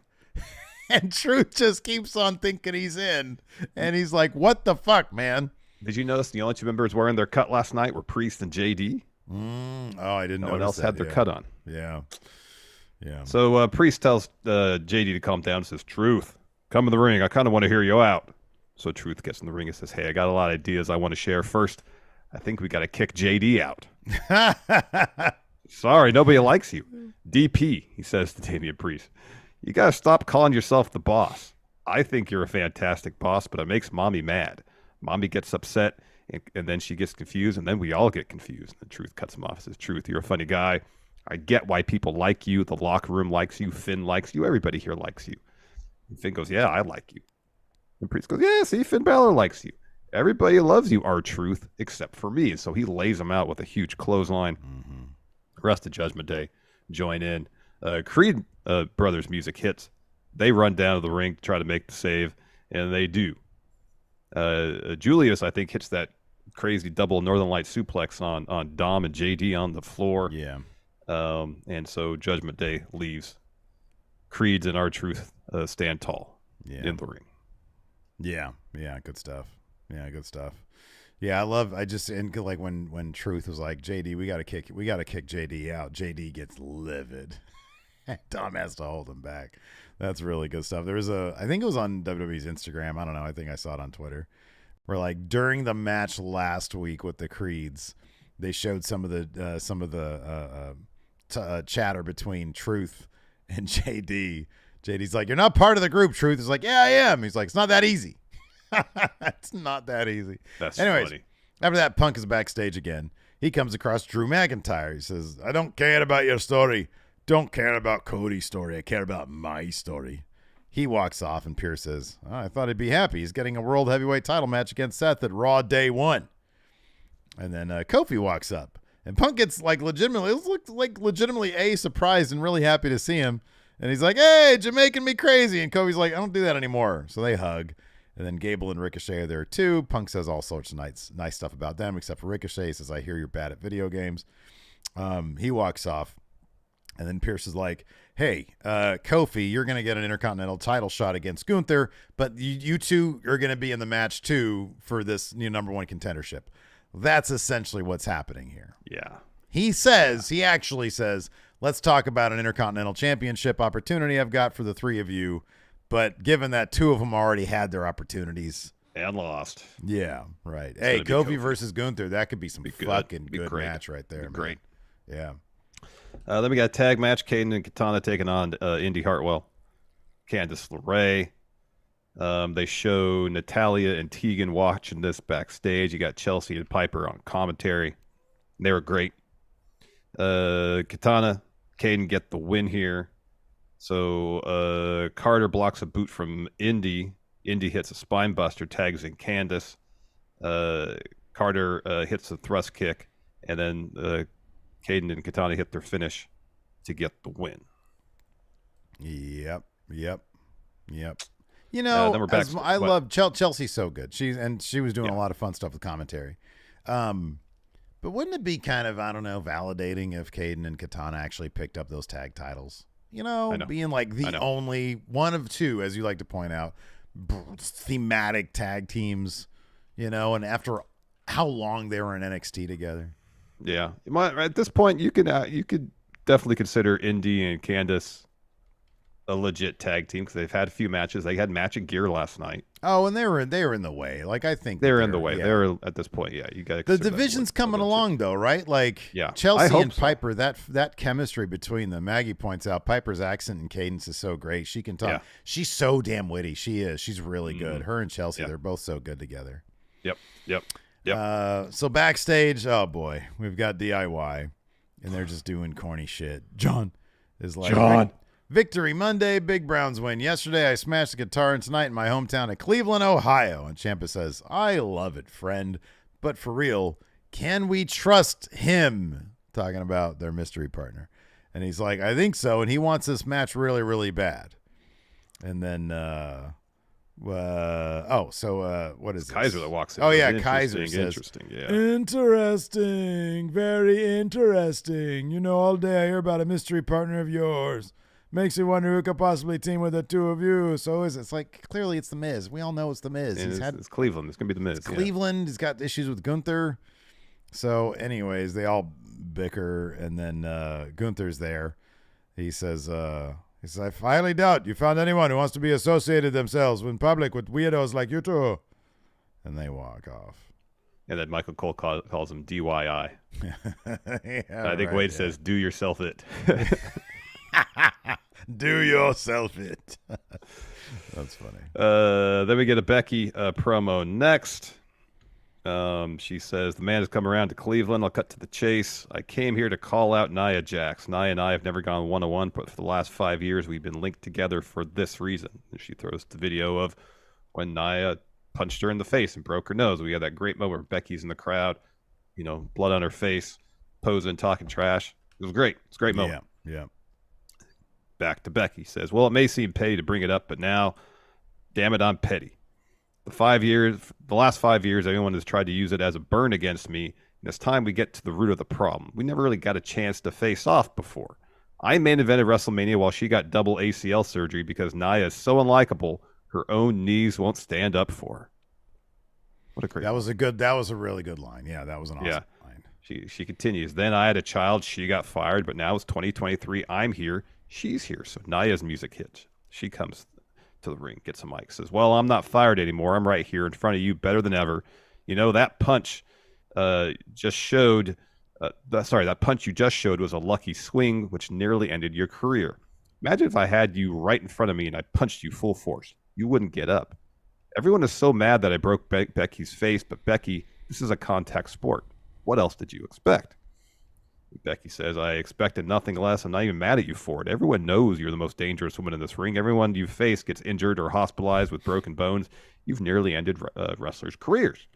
And Truth just keeps on thinking he's in. And he's like, what the fuck, man? Did you notice the only two members wearing their cut last night were Priest and JD? Oh, I didn't know. No one else had their cut on. Yeah. So Priest tells JD to calm down and says, Truth, come in the ring. I kind of want to hear you out. So Truth gets in the ring and says, hey, I got a lot of ideas I want to share. First, I think we got to kick JD out. Sorry, nobody likes you. DP, he says to Damian Priest. You got to stop calling yourself the boss. I think you're a fantastic boss, but it makes Mommy mad. Mommy gets upset, and then she gets confused, and then we all get confused. And Truth cuts him off and says, Truth, you're a funny guy. I get why people like you. The locker room likes you. Finn likes you. Everybody here likes you. And Finn goes, yeah, I like you. And Priest goes, yeah, see, Finn Balor likes you. Everybody loves you, R-Truth, except for me. And so he lays him out with a huge clothesline. Mm-hmm. Rest of Judgment Day join in. Creed brothers music hits. They run down to the ring to try to make the save, and they do. Julius, I think, hits that crazy double Northern Light suplex on Dom and JD on the floor. Yeah. And so Judgment Day leaves. Creeds and R-Truth stand tall in the ring. Yeah, good stuff. Yeah, and like when Truth was like, JD, we gotta kick JD out. JD gets livid. Dom has to hold him back. That's really good stuff. There was I think it was on WWE's Instagram. I don't know. I think I saw it on Twitter. Where like during the match last week with the Creeds, they showed some of the chatter between Truth and JD. JD's like, you're not part of the group. Truth is like, yeah, I am. He's like, it's not that easy. It's not that easy. That's Anyways, funny. After that, Punk is backstage again. He comes across Drew McIntyre. He says, I don't care about your story. don't care about Cody's story. I care about my story. He walks off, and Pierce says, I thought he'd be happy. He's getting a world heavyweight title match against Seth at Raw Day 1. And then Kofi walks up. And Punk gets legitimately surprised and really happy to see him. And he's like, hey, you're making me crazy. And Kofi's like, I don't do that anymore. So they hug. And then Gable and Ricochet are there too. Punk says all sorts of nice stuff about them, except for Ricochet. He says, I hear you're bad at video games. He walks off. And then Pierce is like, hey, Kofi, you're going to get an Intercontinental title shot against Gunther, but you two are going to be in the match too for this new number one contendership. That's essentially what's happening here. Yeah. He actually says, let's talk about an Intercontinental Championship opportunity I've got for the three of you. But given that two of them already had their opportunities. And lost. Yeah, right. Hey, Kofi versus Gunther, that could be some fucking good match right there. Great. Yeah. Then we got a tag match. Caden and Katana taking on Indy Hartwell. Candice LeRae. They show Natalia and Tegan watching this backstage. You got Chelsea and Piper on commentary. They were great. Katana, Caden get the win here. So Carter blocks a boot from Indy. Indy hits a spine buster, tags in Candice. Carter hits a thrust kick, and then Caden and Katana hit their finish to get the win. Yep. You know, then we're back I love Chelsea's so good. She was doing a lot of fun stuff with commentary. But wouldn't it be kind of, I don't know, validating if Caden and Katana actually picked up those tag titles? You know, being like the only one of two, as you like to point out, thematic tag teams, you know, and after how long they were in NXT together. Yeah. At this point, you could definitely consider Indy and Candice a legit tag team because they've had a few matches. They had matching gear last night. Oh, and they were in the way. Like, I think they're in the way. Yeah. They're at this point. Yeah, you got the division's coming along though, right? Like, yeah, Chelsea and Piper. That chemistry between them. Maggie points out Piper's accent and cadence is so great. She can talk. Yeah. She's so damn witty. She is. She's really good. Her and Chelsea, they're both so good together. Yep. So backstage, oh boy, we've got DIY, and they're just doing corny shit. John is like, Victory Monday, Big Browns win. Yesterday, I smashed the guitar, and tonight in my hometown of Cleveland, Ohio. And Ciampa says, I love it, friend. But for real, can we trust him? Talking about their mystery partner. And he's like, I think so. And he wants this match really, really bad. And then, what is Kaiser that walks in? Oh, yeah, Kaiser says, interesting, yeah. Interesting, very interesting. You know, all day I hear about a mystery partner of yours. Makes me wonder who could possibly team with the two of you. So it's like, clearly it's The Miz. We all know it's The Miz. It's Cleveland. It's going to be The Miz. It's Cleveland. He's got issues with Gunther. So anyways, they all bicker, and then Gunther's there. He says, I finally doubt you found anyone who wants to be associated themselves in public with weirdos like you two. And they walk off. And then Michael Cole calls him DYI. I think Wade says, do yourself it. Do yourself it. That's funny. Then we get a Becky promo next. She says, the man has come around to Cleveland. I'll cut to the chase. I came here to call out Nia Jax. Nia and I have never gone one-on-one, but for the last 5 years, we've been linked together for this reason. And she throws the video of when Nia punched her in the face and broke her nose. We had that great moment where Becky's in the crowd, you know, blood on her face, posing, talking trash. It was great. It's a great moment. Yeah. Back to Becky. Says, well, it may seem petty to bring it up, but now, damn it, I'm petty. The last 5 years, everyone has tried to use it as a burn against me. And it's time we get to the root of the problem. We never really got a chance to face off before. I main evented WrestleMania while she got double ACL surgery because Nia is so unlikable, her own knees won't stand up for her. What a great That was a really good line. Yeah, that was an awesome line. She continues. Then I had a child. She got fired, but now it's 2023. I'm here. She's here. So Nia's music hits. She comes to the ring, gets a mic, says, well, I'm not fired anymore. I'm right here in front of you, better than ever. You know, that punch just showed, that punch you just showed was a lucky swing, which nearly ended your career. Imagine if I had you right in front of me and I punched you full force. You wouldn't get up. Everyone is so mad that I broke Becky's face, but Becky, this is a contact sport. What else did you expect? Becky says, I expected nothing less. I'm not even mad at you for it. Everyone knows you're the most dangerous woman in this ring. Everyone you face gets injured or hospitalized with broken bones. You've nearly ended wrestlers' careers.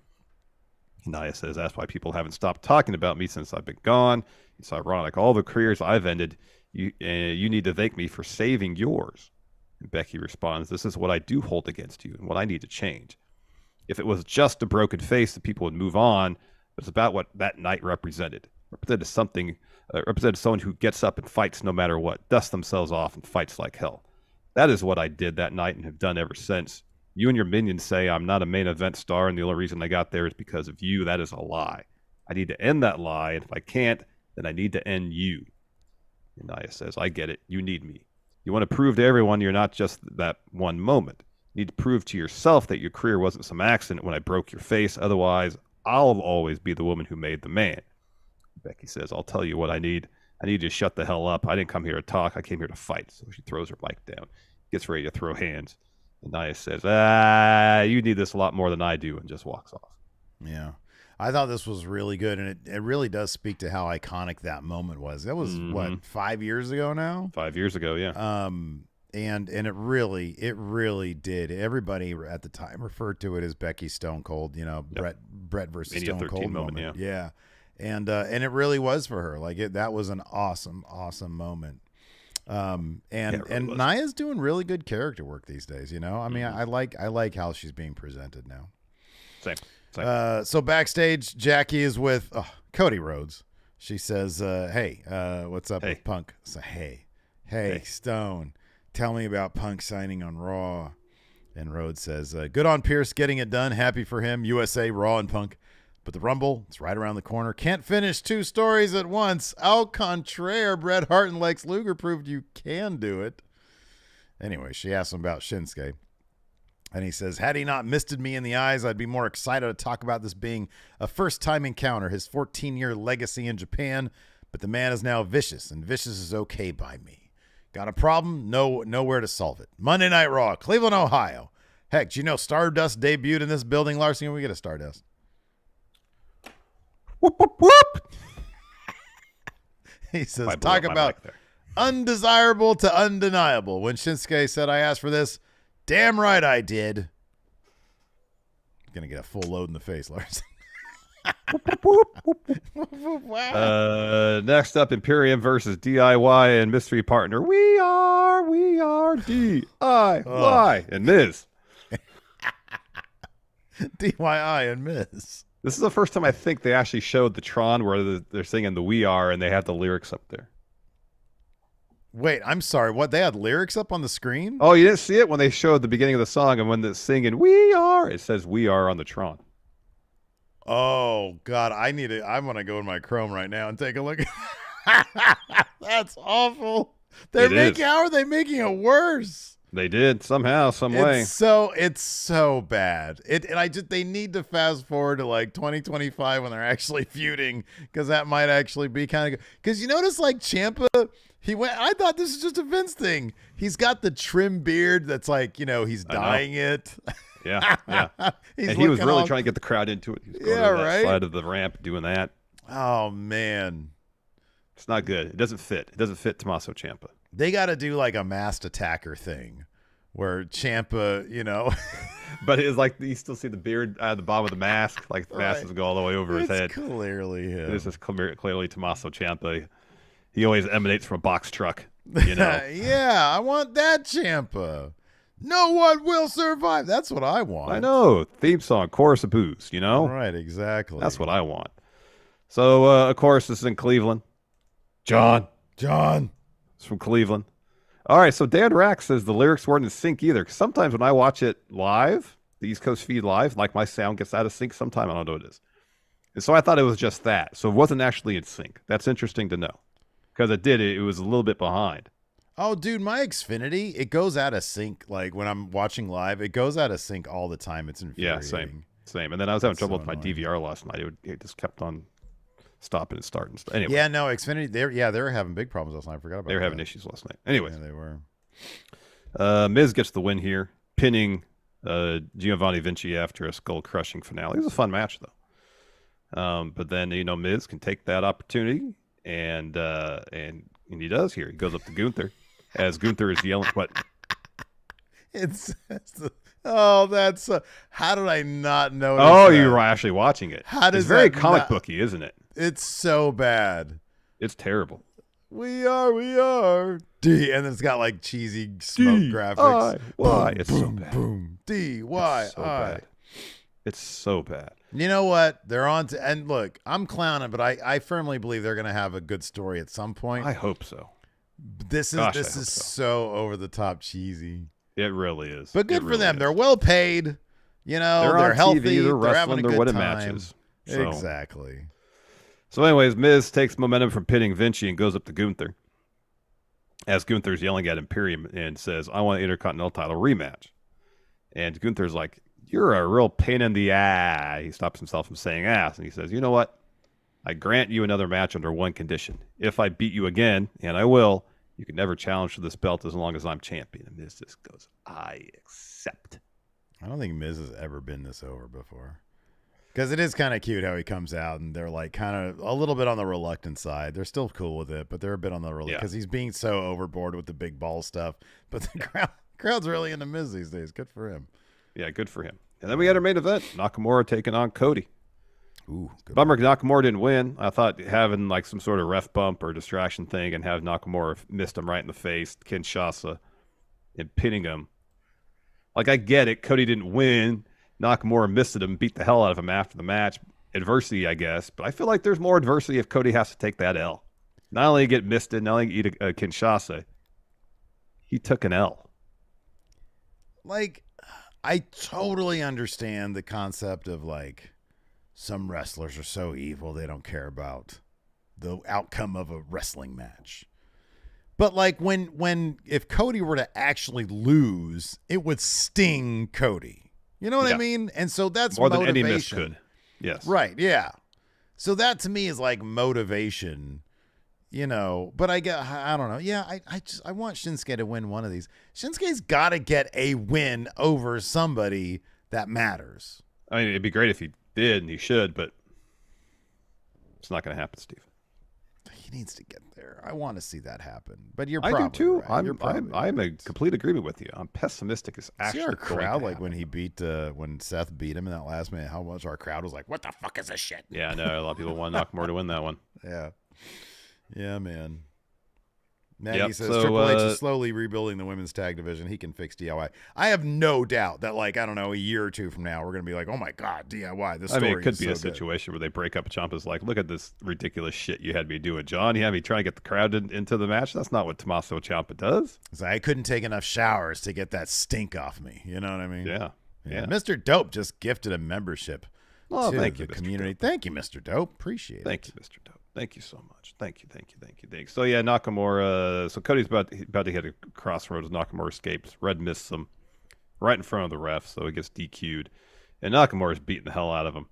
Nia says, that's why people haven't stopped talking about me since I've been gone. It's ironic. All the careers I've ended, you need to thank me for saving yours. And Becky responds, this is what I do hold against you and what I need to change. If it was just a broken face, the people would move on. But it's about what that night represented. Represented someone who gets up and fights no matter what, dusts themselves off and fights like hell. That is what I did that night and have done ever since. You and your minions say I'm not a main event star and the only reason I got there is because of you. That is a lie. I need to end that lie, and if I can't, then I need to end you. And Nia says, I get it. You need me. You want to prove to everyone you're not just that one moment. You need to prove to yourself that your career wasn't some accident when I broke your face. Otherwise, I'll always be the woman who made the man. Becky says, I'll tell you what I need. I need you to shut the hell up. I didn't come here to talk. I came here to fight. So she throws her mic down, gets ready to throw hands. And Nia says, you need this a lot more than I do, and just walks off. Yeah. I thought this was really good, and it really does speak to how iconic that moment was. That was, what, 5 years ago now? 5 years ago, yeah. And it really did. Everybody at the time referred to it as Becky Stone Cold, Brett versus Mania Stone Cold moment. Yeah. And it really was for her. Like that was an awesome moment. And Nia's doing really good character work these days. I mean, I like how she's being presented now. Same. So backstage, Jackie is with Cody Rhodes. She says, "Hey, what's up with Punk?" So, hey, Stone, tell me about Punk signing on Raw. And Rhodes says, "Good on Pierce getting it done. Happy for him. USA, Raw, and Punk." But the Rumble, it's right around the corner. Can't finish two stories at once. Au contraire, Bret Hart and Lex Luger proved you can do it. Anyway, she asks him about Shinsuke. And he says, had he not misted me in the eyes, I'd be more excited to talk about this being a first-time encounter, his 14-year legacy in Japan. But the man is now vicious, and vicious is okay by me. Got a problem? Nowhere to solve it. Monday Night Raw, Cleveland, Ohio. Heck, do you know Stardust debuted in this building, Larson? Can we get a Stardust? Whoop, whoop, whoop. He says, talk about undesirable to undeniable. When Shinsuke said, I asked for this, damn right I did. Gonna get a full load in the face, Larson. Wow. Next up, Imperium versus DIY and mystery partner. We are DIY and Miz. DIY and Miz. This is the first time I think they actually showed the Tron where they're singing the We Are and they have the lyrics up there. Wait, I'm sorry. What? They had lyrics up on the screen? Oh, you didn't see it when they showed the beginning of the song and when they're singing We Are, it says We Are on the Tron. Oh, God. I'm going to go in my Chrome right now and take a look. That's awful. How are they making it worse? They did somehow, some way. It's so bad. They need to fast forward to like 2025 when they're actually feuding, because that might actually be kind of good. Because you notice like Ciampa, I thought this is just a Vince thing. He's got the trim beard that's like, he's dyeing it. Yeah. And he was really trying to get the crowd into it. He was going to that side of the ramp doing that. Oh, man. It's not good. It doesn't fit. It doesn't fit Tommaso Ciampa. They got to do like a masked attacker thing where Ciampa, But it's like you still see the beard at the bottom of the mask. Like the mask doesn't go all the way over his head. Clearly him. This is clearly Tommaso Ciampa. He always emanates from a box truck. Yeah, I want that Ciampa. No one will survive. That's what I want. I know. Theme song, chorus of booze, Right, exactly. That's what I want. So, of course, this is in Cleveland. John. It's from Cleveland. All right, so Dan Rack says the lyrics weren't in sync either. Sometimes when I watch it live, the East Coast feed live, like my sound gets out of sync sometime. I don't know what it is. And so I thought it was just that. So it wasn't actually in sync. That's interesting to know. Because it was a little bit behind. Oh, dude, my Xfinity, it goes out of sync. Like when I'm watching live, it goes out of sync all the time. It's infuriating. Yeah, same. And then I was having trouble with my DVR last night. It just kept on stopping and starting. Anyway. Yeah, no, Xfinity, they were having big problems last night. I forgot about that. They were having issues last night. Anyway. Yeah, they were. Miz gets the win here, pinning Giovanni Vinci after a skull-crushing finale. It was a fun match, though. But then, Miz can take that opportunity And he does here. He goes up to Gunther as Gunther is yelling. What? How did I not notice? Oh, you were actually watching it. It's very comic booky, isn't it? It's so bad. It's terrible. We are D, and it's got like cheesy smoke graphics. Why? It's so bad. Boom. D Y I. It's so bad. You know what? They're on to, and look, I'm clowning, but I firmly believe they're going to have a good story at some point. I hope so. This is so over the top cheesy. It really is. But good for them. They're well paid. You know, they're healthy. TV, they're wrestling. Having a they're good winning time. matches. So. Exactly. So, anyways, Miz takes momentum from pinning Vinci and goes up to Gunther. As Gunther's yelling at Imperium and says, "I want an Intercontinental title rematch." And Gunther's like, "You're a real pain in the ass." He stops himself from saying ass, and he says, "You know what? I grant you another match under one condition. If I beat you again, and I will, you can never challenge for this belt as long as I'm champion." And Miz just goes, "I accept." I don't think Miz has ever been this over before. Because it is kind of cute how he comes out and they're like kind of a little bit on the reluctant side. They're still cool with it, but they're a bit on the reluctant because he's being so overboard with the big ball stuff. But the crowd's really into Miz these days. Good for him. Yeah, good for him. And then we had our main event, Nakamura taking on Cody. Ooh, good Bummer Nakamura didn't win. I thought having like some sort of ref bump or distraction thing and have Nakamura missed him right in the face, Kinshasa, and pinning him. Like, I get it. Cody didn't win. Nakamura missed him, beat the hell out of him after the match. Adversity, I guess. But I feel like there's more adversity if Cody has to take that L. Not only get misted, not only eat a Kinshasa, he took an L. Like, I totally understand the concept of, like, some wrestlers are so evil they don't care about the outcome of a wrestling match. But, like, if Cody were to actually lose, it would sting Cody. You know what I mean? And so that's more motivation. than any miss could. Yes. Right, yeah. So that to me is like motivation, you know. But I don't know. Yeah, I want Shinsuke to win one of these. Shinsuke's got to get a win over somebody that matters. I mean, it'd be great if he did, and he should, but it's not going to happen, Steve. He needs to get there. I want to see that happen. But you're I probably do too. Right. I'm in complete agreement with you. I'm pessimistic. Is actually see our crowd like happen. when Seth beat him in that last minute. How much our crowd was like, "What the fuck is this shit?" Yeah, I know. A lot of people want Nakamura to win that one. Yeah, man. Maggie says Triple H is slowly rebuilding the women's tag division. He can fix DIY. I have no doubt that, like, I don't know, a year or two from now, we're going to be like, oh my God, DIY. This story it could be so a situation where they break up. Ciampa's like, look at this ridiculous shit you had me doing, John. You had me trying to get the crowd into the match. That's not what Tommaso Ciampa does. So I couldn't take enough showers to get that stink off me. You know what I mean? Yeah. Mr. Dope just gifted a membership to thank the you, community. Thank you, Mr. Dope. Appreciate it. Thank you, Mr. Dope. Thank you so much. Thank you. So yeah, Nakamura. So Cody's about to hit a crossroads. Nakamura escapes. Red misses him right in front of the ref, so he gets DQ'd. And Nakamura's beating the hell out of him.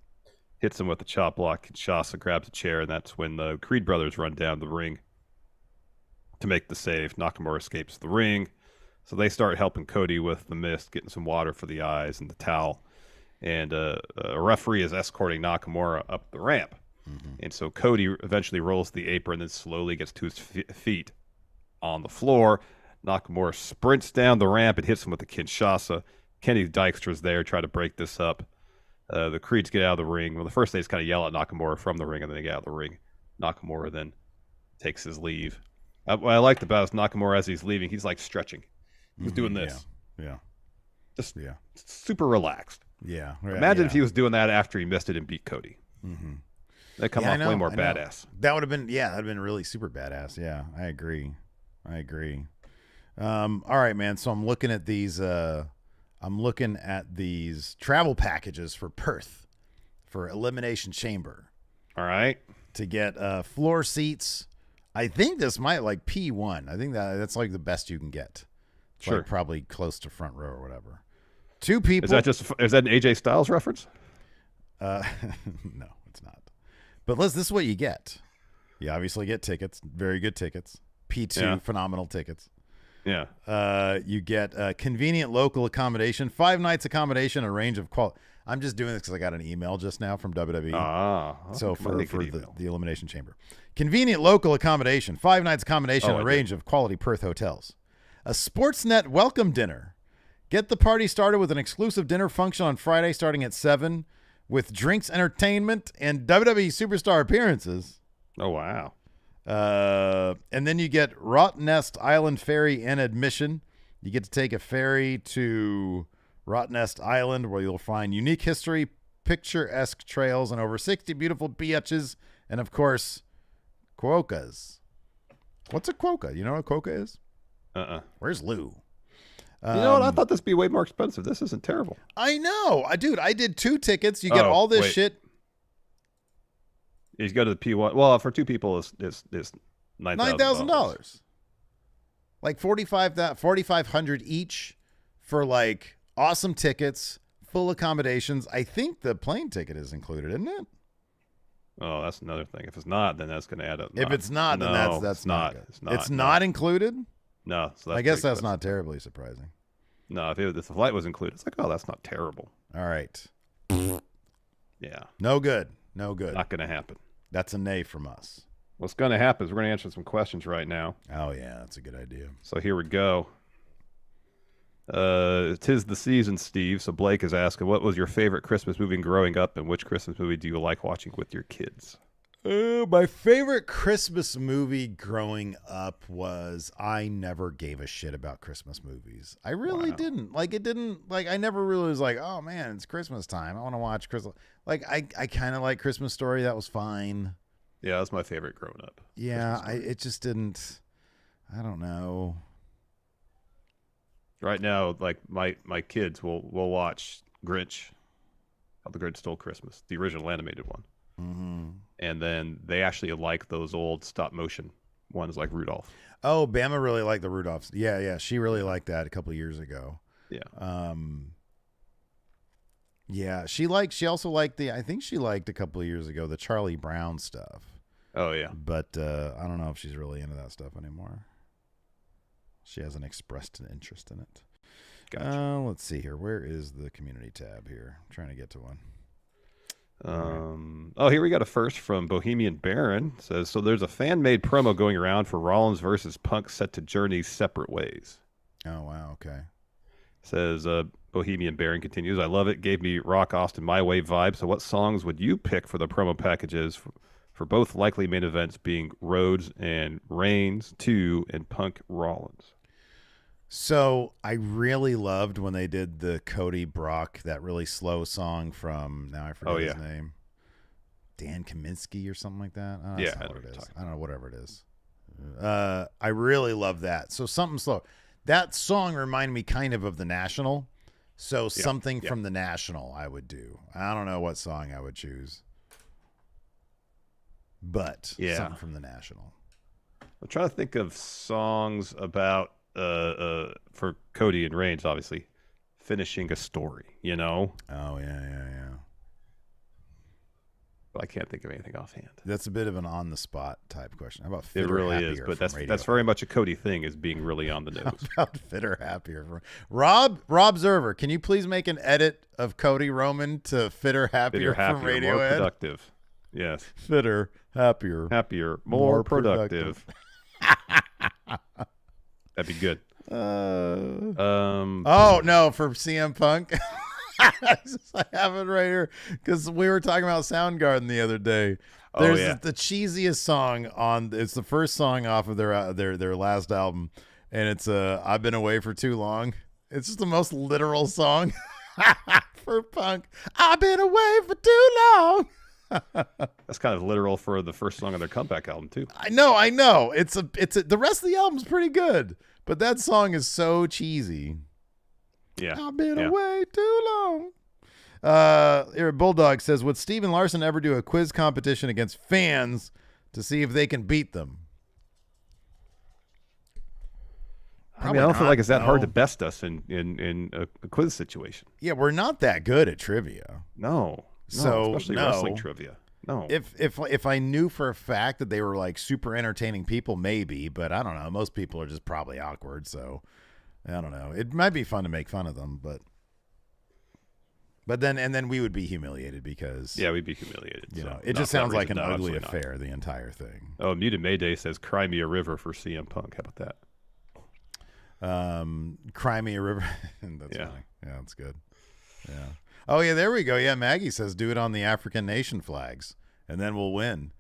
Hits him with a chop block. Kinshasa grabs a chair, and that's when the Creed brothers run down the ring to make the save. Nakamura escapes the ring, so they start helping Cody with the mist, getting some water for the eyes and the towel. And a referee is escorting Nakamura up the ramp. Mm-hmm. And so Cody eventually rolls the apron and then slowly gets to his feet on the floor. Nakamura sprints down the ramp and hits him with the Kinshasa. Kenny Dykstra's there, try to break this up. The Creeds get out of the ring. Well, the first they just kind of yell at Nakamura from the ring, and then they get out of the ring. Nakamura then takes his leave. What I liked about is Nakamura, as he's leaving, he's like stretching. He's doing this. Yeah. Just super relaxed. Yeah. Imagine if he was doing that after he missed it and beat Cody. Mm-hmm. They come off way more badass. That would have been, that'd have been really super badass. Yeah, I agree. All right, man. So I'm looking at these. Travel packages for Perth, for Elimination Chamber. All right. To get floor seats. I think this might like P1. I think that's like the best you can get. It's sure. Like probably close to front row or whatever. 2 people. Is that an AJ Styles reference? No, it's not. But this is what you get. You obviously get tickets, very good tickets. P2, phenomenal tickets. Yeah. You get convenient local accommodation, 5 nights accommodation, a range of I'm just doing this because I got an email just now from WWE. So for the Elimination Chamber. Convenient local accommodation. 5 nights accommodation at a range of quality Perth hotels. A Sportsnet welcome dinner. Get the party started with an exclusive dinner function on Friday starting at 7 with drinks, entertainment, and WWE superstar appearances. Oh, wow. And then you get Rottnest Island Ferry and admission. You get to take a ferry to Rottnest Island where you'll find unique history, picturesque trails, and over 60 beautiful beaches. And, of course, quokkas. What's a quokka? You know what a quokka is? Where's Lou? You know what? I thought this would be way more expensive. This isn't terrible. I know. Dude, I did 2 tickets. You get all this shit. You go to the P1. Well, for 2 people, it's $9,000. Like $4,500 each for like awesome tickets, full accommodations. I think the plane ticket is included, isn't it? Oh, that's another thing. If it's not, then that's going to add up. If it's not, then that's not good. It's not included? No. So I guess that's not terribly surprising. No, if the flight was included, it's like, oh, that's not terrible. All right. Yeah. No good. Not going to happen. That's a nay from us. What's going to happen is we're going to answer some questions right now. Oh, yeah. That's a good idea. So here we go. 'Tis the season, Steve. So Blake is asking, what was your favorite Christmas movie growing up, and which Christmas movie do you like watching with your kids? My favorite Christmas movie growing up was I never gave a shit about Christmas movies. I really didn't. I never really was like, oh, man, it's Christmas time. I want to watch Christmas. Like, I kind of like Christmas Story. That was fine. Yeah, that's my favorite growing up. Yeah, it just didn't. I don't know. Right now, like my kids will watch Grinch, How the Grinch Stole Christmas, the original animated one. Mm-hmm. And then they actually like those old stop motion ones like Rudolph. Oh, Bama really liked the Rudolphs. Yeah. She really liked that a couple of years ago. Yeah. Yeah, she also liked I think she liked a couple of years ago the Charlie Brown stuff. Oh, yeah. But I don't know if she's really into that stuff anymore. She hasn't expressed an interest in it. Gotcha. Let's see here. Where is the community tab here? I'm trying to get to one. Here we got a first from Bohemian Baron. It says, so there's a fan-made promo going around for Rollins versus Punk set to Journey's separate ways. Oh, wow. Okay. Says Bohemian Baron continues, I love it. Gave me Rock Austin My Way vibe. So what songs would you pick for the promo packages for both likely main events being Rhodes and Reigns 2 and Punk Rollins? So I really loved when they did the Cody Brock, that really slow song from, now I forget his name, Dan Kaminsky or something like that. I don't know what it is. I don't know, whatever it is. I really love that. So something slow. That song reminded me kind of The National. So something from The National I would do. I don't know what song I would choose, but something from The National. I'm trying to think of songs about for Cody and Reigns, obviously finishing a story, you know? Oh, yeah. But I can't think of anything offhand. That's a bit of an on-the-spot type question. How about Fit or really Happier? Is, but that's very much a Cody thing, is being really on the nose. How about Fit or Happier? Rob Zerver, can you please make an edit of Cody Roman to Fit or Happier, from Radiohead? More productive. Yes. Fitter, happier, more productive. That'd be good. Oh no, for CM Punk. I have it right here because we were talking about Soundgarden the other day. There's the cheesiest song on. It's the first song off of their last album, and it's "I've Been Away for Too Long." It's just the most literal song for Punk. I've been away for too long. That's kind of literal for the first song on their comeback album too. I know. It's the rest of the album's pretty good, but that song is so cheesy. Yeah. I've been away too long. Here, Bulldog says, would Steve and Larson ever do a quiz competition against fans to see if they can beat them? I don't feel like it's that hard to best us in a quiz situation. Yeah, we're not that good at trivia. No. So especially wrestling trivia. No. If I knew for a fact that they were like super entertaining people, maybe, but I don't know. Most people are just probably awkward, so I don't know. It might be fun to make fun of them, but But then we would be humiliated because we'd be humiliated. You know, it just sounds like an ugly affair. The entire thing. Oh, Muted Mayday says, "Cry me a river" for CM Punk. How about that? Cry me a river. That's funny. Yeah, that's good. Yeah. Oh yeah, there we go. Yeah, Maggie says, "Do it on the African nation flags, and then we'll win."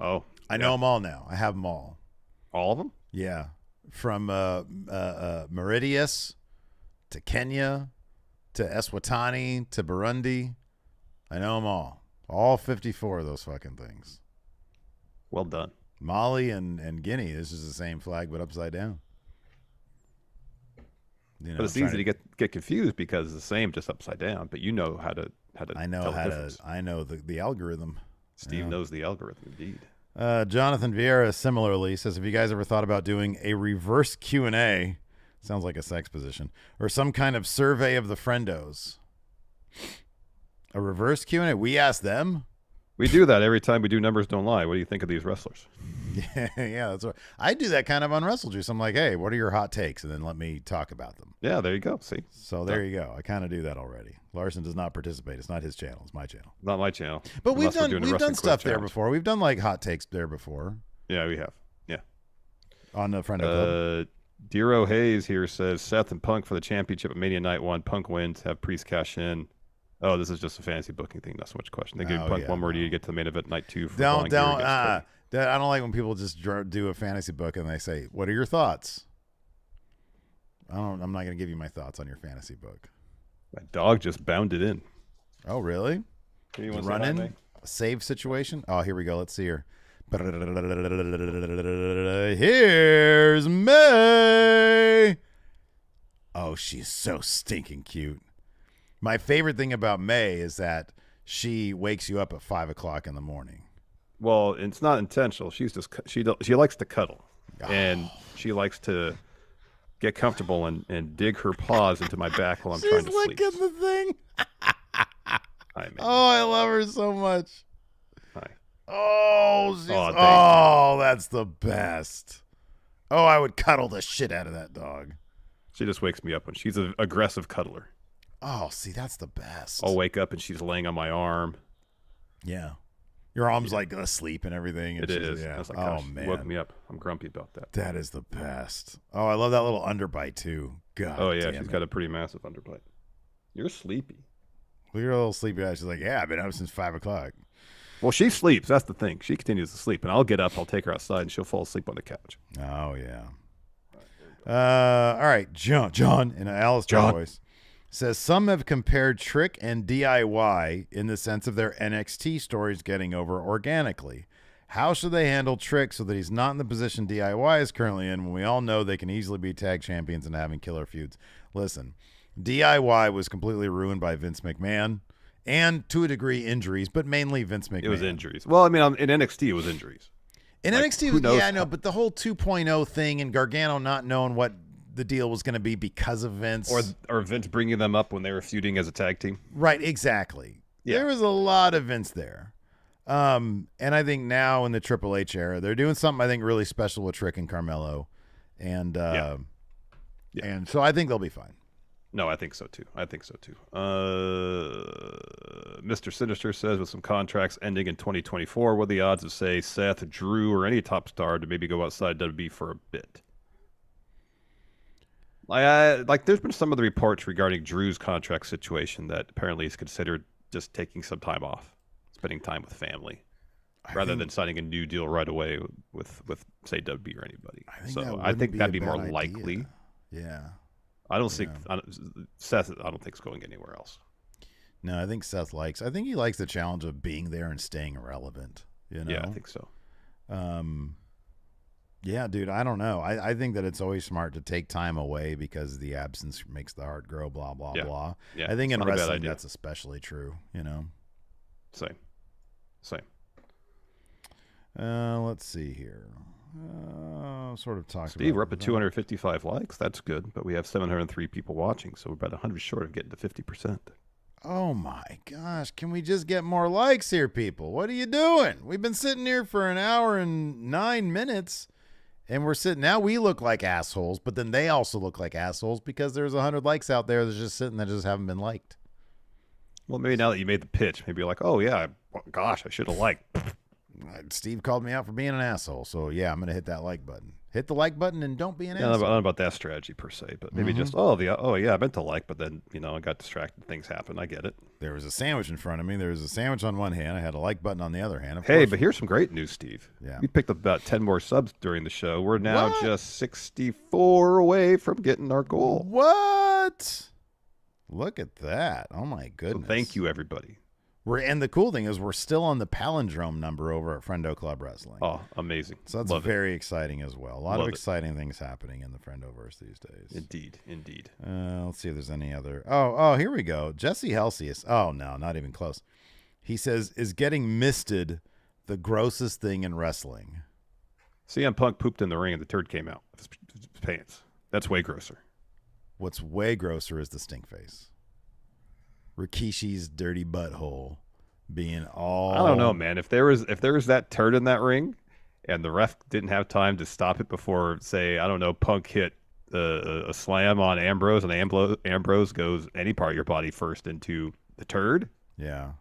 Oh, I know them all now. I have them all. All of them? Yeah, from Mauritius to Kenya to Eswatini to Burundi. I know them all 54 of those fucking things. Well done. Mali and Guinea, this is the same flag but upside down. You know, but it's easy to get confused because it's the same, just upside down, but you know how to I know the algorithm. Steve knows the algorithm indeed. Jonathan Vieira similarly says, have you guys ever thought about doing a reverse Q&A? Sounds like a sex position. Or some kind of survey of the friendos. A reverse Q&A? We ask them? We do that every time we do Numbers Don't Lie. What do you think of these wrestlers? Yeah, that's right. I do that kind of on Wrestle Juice. I'm like, hey, what are your hot takes? And then let me talk about them. Yeah, there you go. See? So there you go. I kind of do that already. Larson does not participate. It's not his channel. It's my channel. Not my channel. But we've done stuff there before. We've done like hot takes there before. Yeah, we have. Yeah. On the Friendo Club. Dero Hayes here says, Seth and Punk for the championship at Mania Night 1. Punk wins. Have Priest cash in. Oh, this is just a fantasy booking thing. Not so much question. They give Punk one more to get to the main event night 2. For I don't like when people just do a fantasy book and they say, what are your thoughts? I'm not going to give you my thoughts on your fantasy book. My dog just bounded in. Oh, really? Running? A save situation? Oh, here we go. Let's see here. Here's May. Oh, she's so stinking cute. My favorite thing about May is that she wakes you up at 5 o'clock in the morning. Well, it's not intentional. She's just she likes to cuddle, and she likes to get comfortable and dig her paws into my back while I'm trying to sleep. She's licking the thing. Hi, man. Oh, I love her so much. Hi. Oh, that's the best. Oh, I would cuddle the shit out of that dog. She just wakes me up when she's an aggressive cuddler. Oh, see, that's the best. I'll wake up and she's laying on my arm. Yeah. Your arm's like asleep and everything. And it is. Yeah. I was like, oh, man. Woke me up. I'm grumpy about that. That is the best. Oh, I love that little underbite, too. God. Oh, yeah. She's got a pretty massive underbite. You're sleepy. Look at her little sleepy eyes. She's like, yeah, I've been up since 5 o'clock. Well, she sleeps. That's the thing. She continues to sleep. And I'll get up. I'll take her outside and she'll fall asleep on the couch. Oh, yeah. All right. John in an Alistair voice. Says some have compared Trick and DIY in the sense of their NXT stories getting over organically. How should they handle Trick so that he's not in the position DIY is currently in when we all know they can easily be tag champions and having killer feuds? Listen, DIY was completely ruined by Vince McMahon and to a degree injuries, but mainly Vince McMahon. It was injuries. Well, I mean, in NXT it was injuries. In NXT, I know, but the whole 2.0 thing and Gargano not knowing what the deal was going to be because of Vince. Or Vince bringing them up when they were feuding as a tag team. Right, exactly. Yeah. There was a lot of Vince there. And I think now in the Triple H era, they're doing something I think really special with Trick and Carmelo. And and so I think they'll be fine. No, I think so too. Mr. Sinister says with some contracts ending in 2024, what are the odds of, say, Seth, Drew, or any top star to maybe go outside WWE for a bit? There's been some of the reports regarding Drew's contract situation that apparently he's considered just taking some time off, spending time with family, rather than signing a new deal right away with say WWE or anybody. I think that'd be more likely. Yeah. I don't think Seth. I don't think is going anywhere else. No, I think Seth likes. I think he likes the challenge of being there and staying relevant. You know. Yeah, I think so. Yeah, dude, I don't know. I think that it's always smart to take time away because the absence makes the heart grow, blah, blah, blah. Yeah, I think in wrestling that's especially true, you know? Same. Let's see here. Sort of talk Steve, we're up at 255 likes. That's good, but we have 703 people watching, so we're about 100 short of getting to 50%. Oh, my gosh. Can we just get more likes here, people? What are you doing? We've been sitting here for an hour and 9 minutes. And we're sitting now. We look like assholes, but then they also look like assholes because there's 100 likes out there that's just sitting that just haven't been liked. Well, maybe now that you made the pitch, maybe you're like, oh, yeah, gosh, I should have liked. Steve called me out for being an asshole. So, yeah, I'm going to hit that like button. Hit the like button and don't be an asshole. I don't know about that strategy per se, but maybe just, I meant to like, but then, I got distracted. Things happen. I get it. There was a sandwich in front of me. There was a sandwich on one hand. I had a like button on the other hand. Hey, but here's some great news, Steve. Yeah. We picked up about 10 more subs during the show. We're now just 64 away from getting our goal. What? Look at that. Oh, my goodness. So thank you, everybody. And the cool thing is we're still on the palindrome number over at Friendo Club Wrestling. Oh, amazing. So that's very exciting as well. A lot of exciting things happening in the Friendoverse these days. Indeed. Let's see if there's any other. Oh, here we go. Jesse Halsey is. Oh, no, not even close. He says, is getting misted the grossest thing in wrestling? CM Punk pooped in the ring and the turd came out of his pants. That's way grosser. What's way grosser is the stink face. Rikishi's dirty butthole being all. I don't know, man. If there was that turd in that ring, and the ref didn't have time to stop it before, say, I don't know, Punk hit a slam on Ambrose, and Ambrose goes any part of your body first into the turd. Yeah.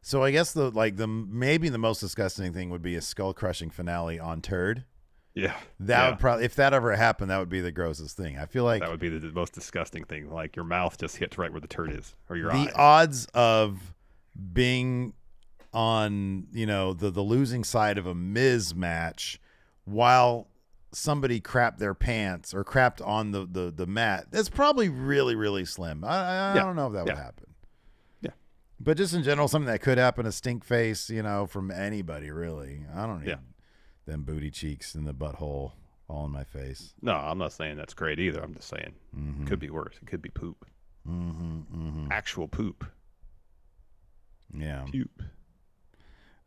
So I guess maybe the most disgusting thing would be a skull crushing finale on turd. Yeah. That would probably, if that ever happened, that would be the grossest thing. I feel like that would be the most disgusting thing. Like your mouth just hits right where the turd is, or your eye. The odds of being on, the losing side of a Miz match while somebody crapped their pants or crapped on the mat, that's probably really, really slim. I don't know if that would happen. Yeah. But just in general, something that could happen, a stink face, from anybody, really. I don't know. Them booty cheeks and the butthole all in my face. No, I'm not saying that's great either. I'm just saying it could be worse. It could be poop. Actual poop. Yeah. Poop.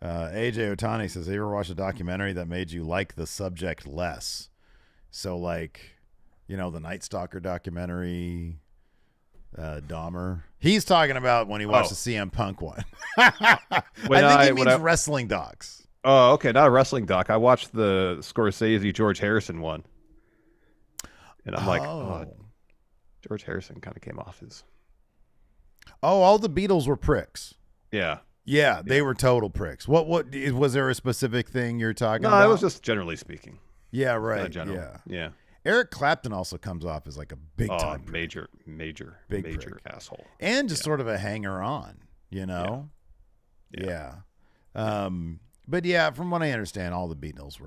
AJ Otani says, have you ever watched a documentary that made you like the subject less? So the Night Stalker documentary, Dahmer. He's talking about when he watched the CM Punk one. I think he means wrestling docs. Oh, okay. Not a wrestling doc. I watched the Scorsese George Harrison one. And I'm like, George Harrison kind of came off his. Oh, all the Beatles were pricks. Yeah. Yeah, they were total pricks. What was there a specific thing you're talking about? No, it was just generally speaking. Yeah, right. Yeah. Eric Clapton also comes off as like a big time major asshole. And just sort of a hanger on, Yeah. But yeah, from what I understand, all the Beatles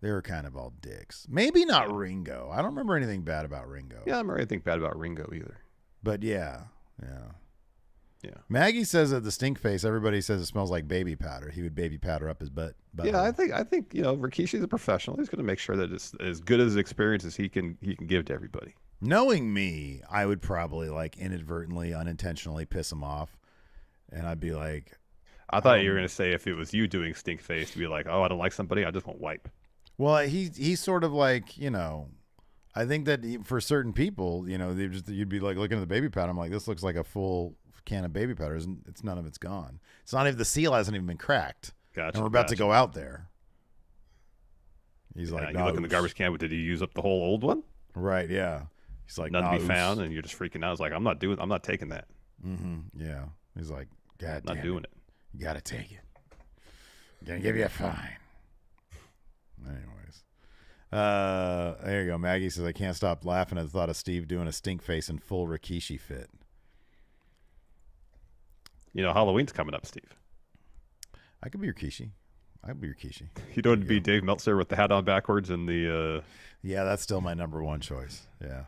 they were kind of all dicks. Maybe not Ringo. I don't remember anything bad about Ringo. Yeah, I don't remember anything bad about Ringo either. But yeah. Maggie says that the stink face, everybody says it smells like baby powder. He would baby powder up his butt. Yeah, I think Rikishi's a professional. He's going to make sure that it's as good as experience as he can give to everybody. Knowing me, I would probably inadvertently, unintentionally piss him off, and I'd be like, I thought you were going to say if it was you doing stink face to be like, oh, I don't like somebody, I just won't wipe. Well, he's sort of like, I think that for certain people, you'd be like looking at the baby powder. I'm like, this looks like a full can of baby powder. It's none of it's gone. It's not even, the seal hasn't even been cracked. Gotcha. And we're about to go out there. He's like, you look in the garbage can, but did he use up the whole old one? Right. Yeah. He's like, none to be found, and you're just freaking out. I was like, I'm not taking that. Yeah. He's like, God, not doing it. You got to take it. I'm going to give you a fine. Anyways. There you go. Maggie says, I can't stop laughing at the thought of Steve doing a stink face in full Rikishi fit. Halloween's coming up, Steve. I could be Rikishi. You don't want to be Dave Meltzer with the hat on backwards and the... Yeah, that's still my number one choice. Yeah.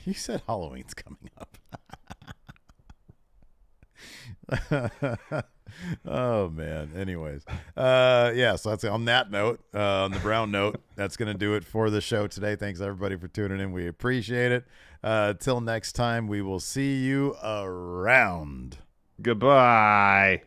You said Halloween's coming up. Oh man. Anyways, so that's on that note, on the brown note, that's going to do it for the show today. Thanks everybody for tuning in. We appreciate it. Till next time, we will see you around. Goodbye.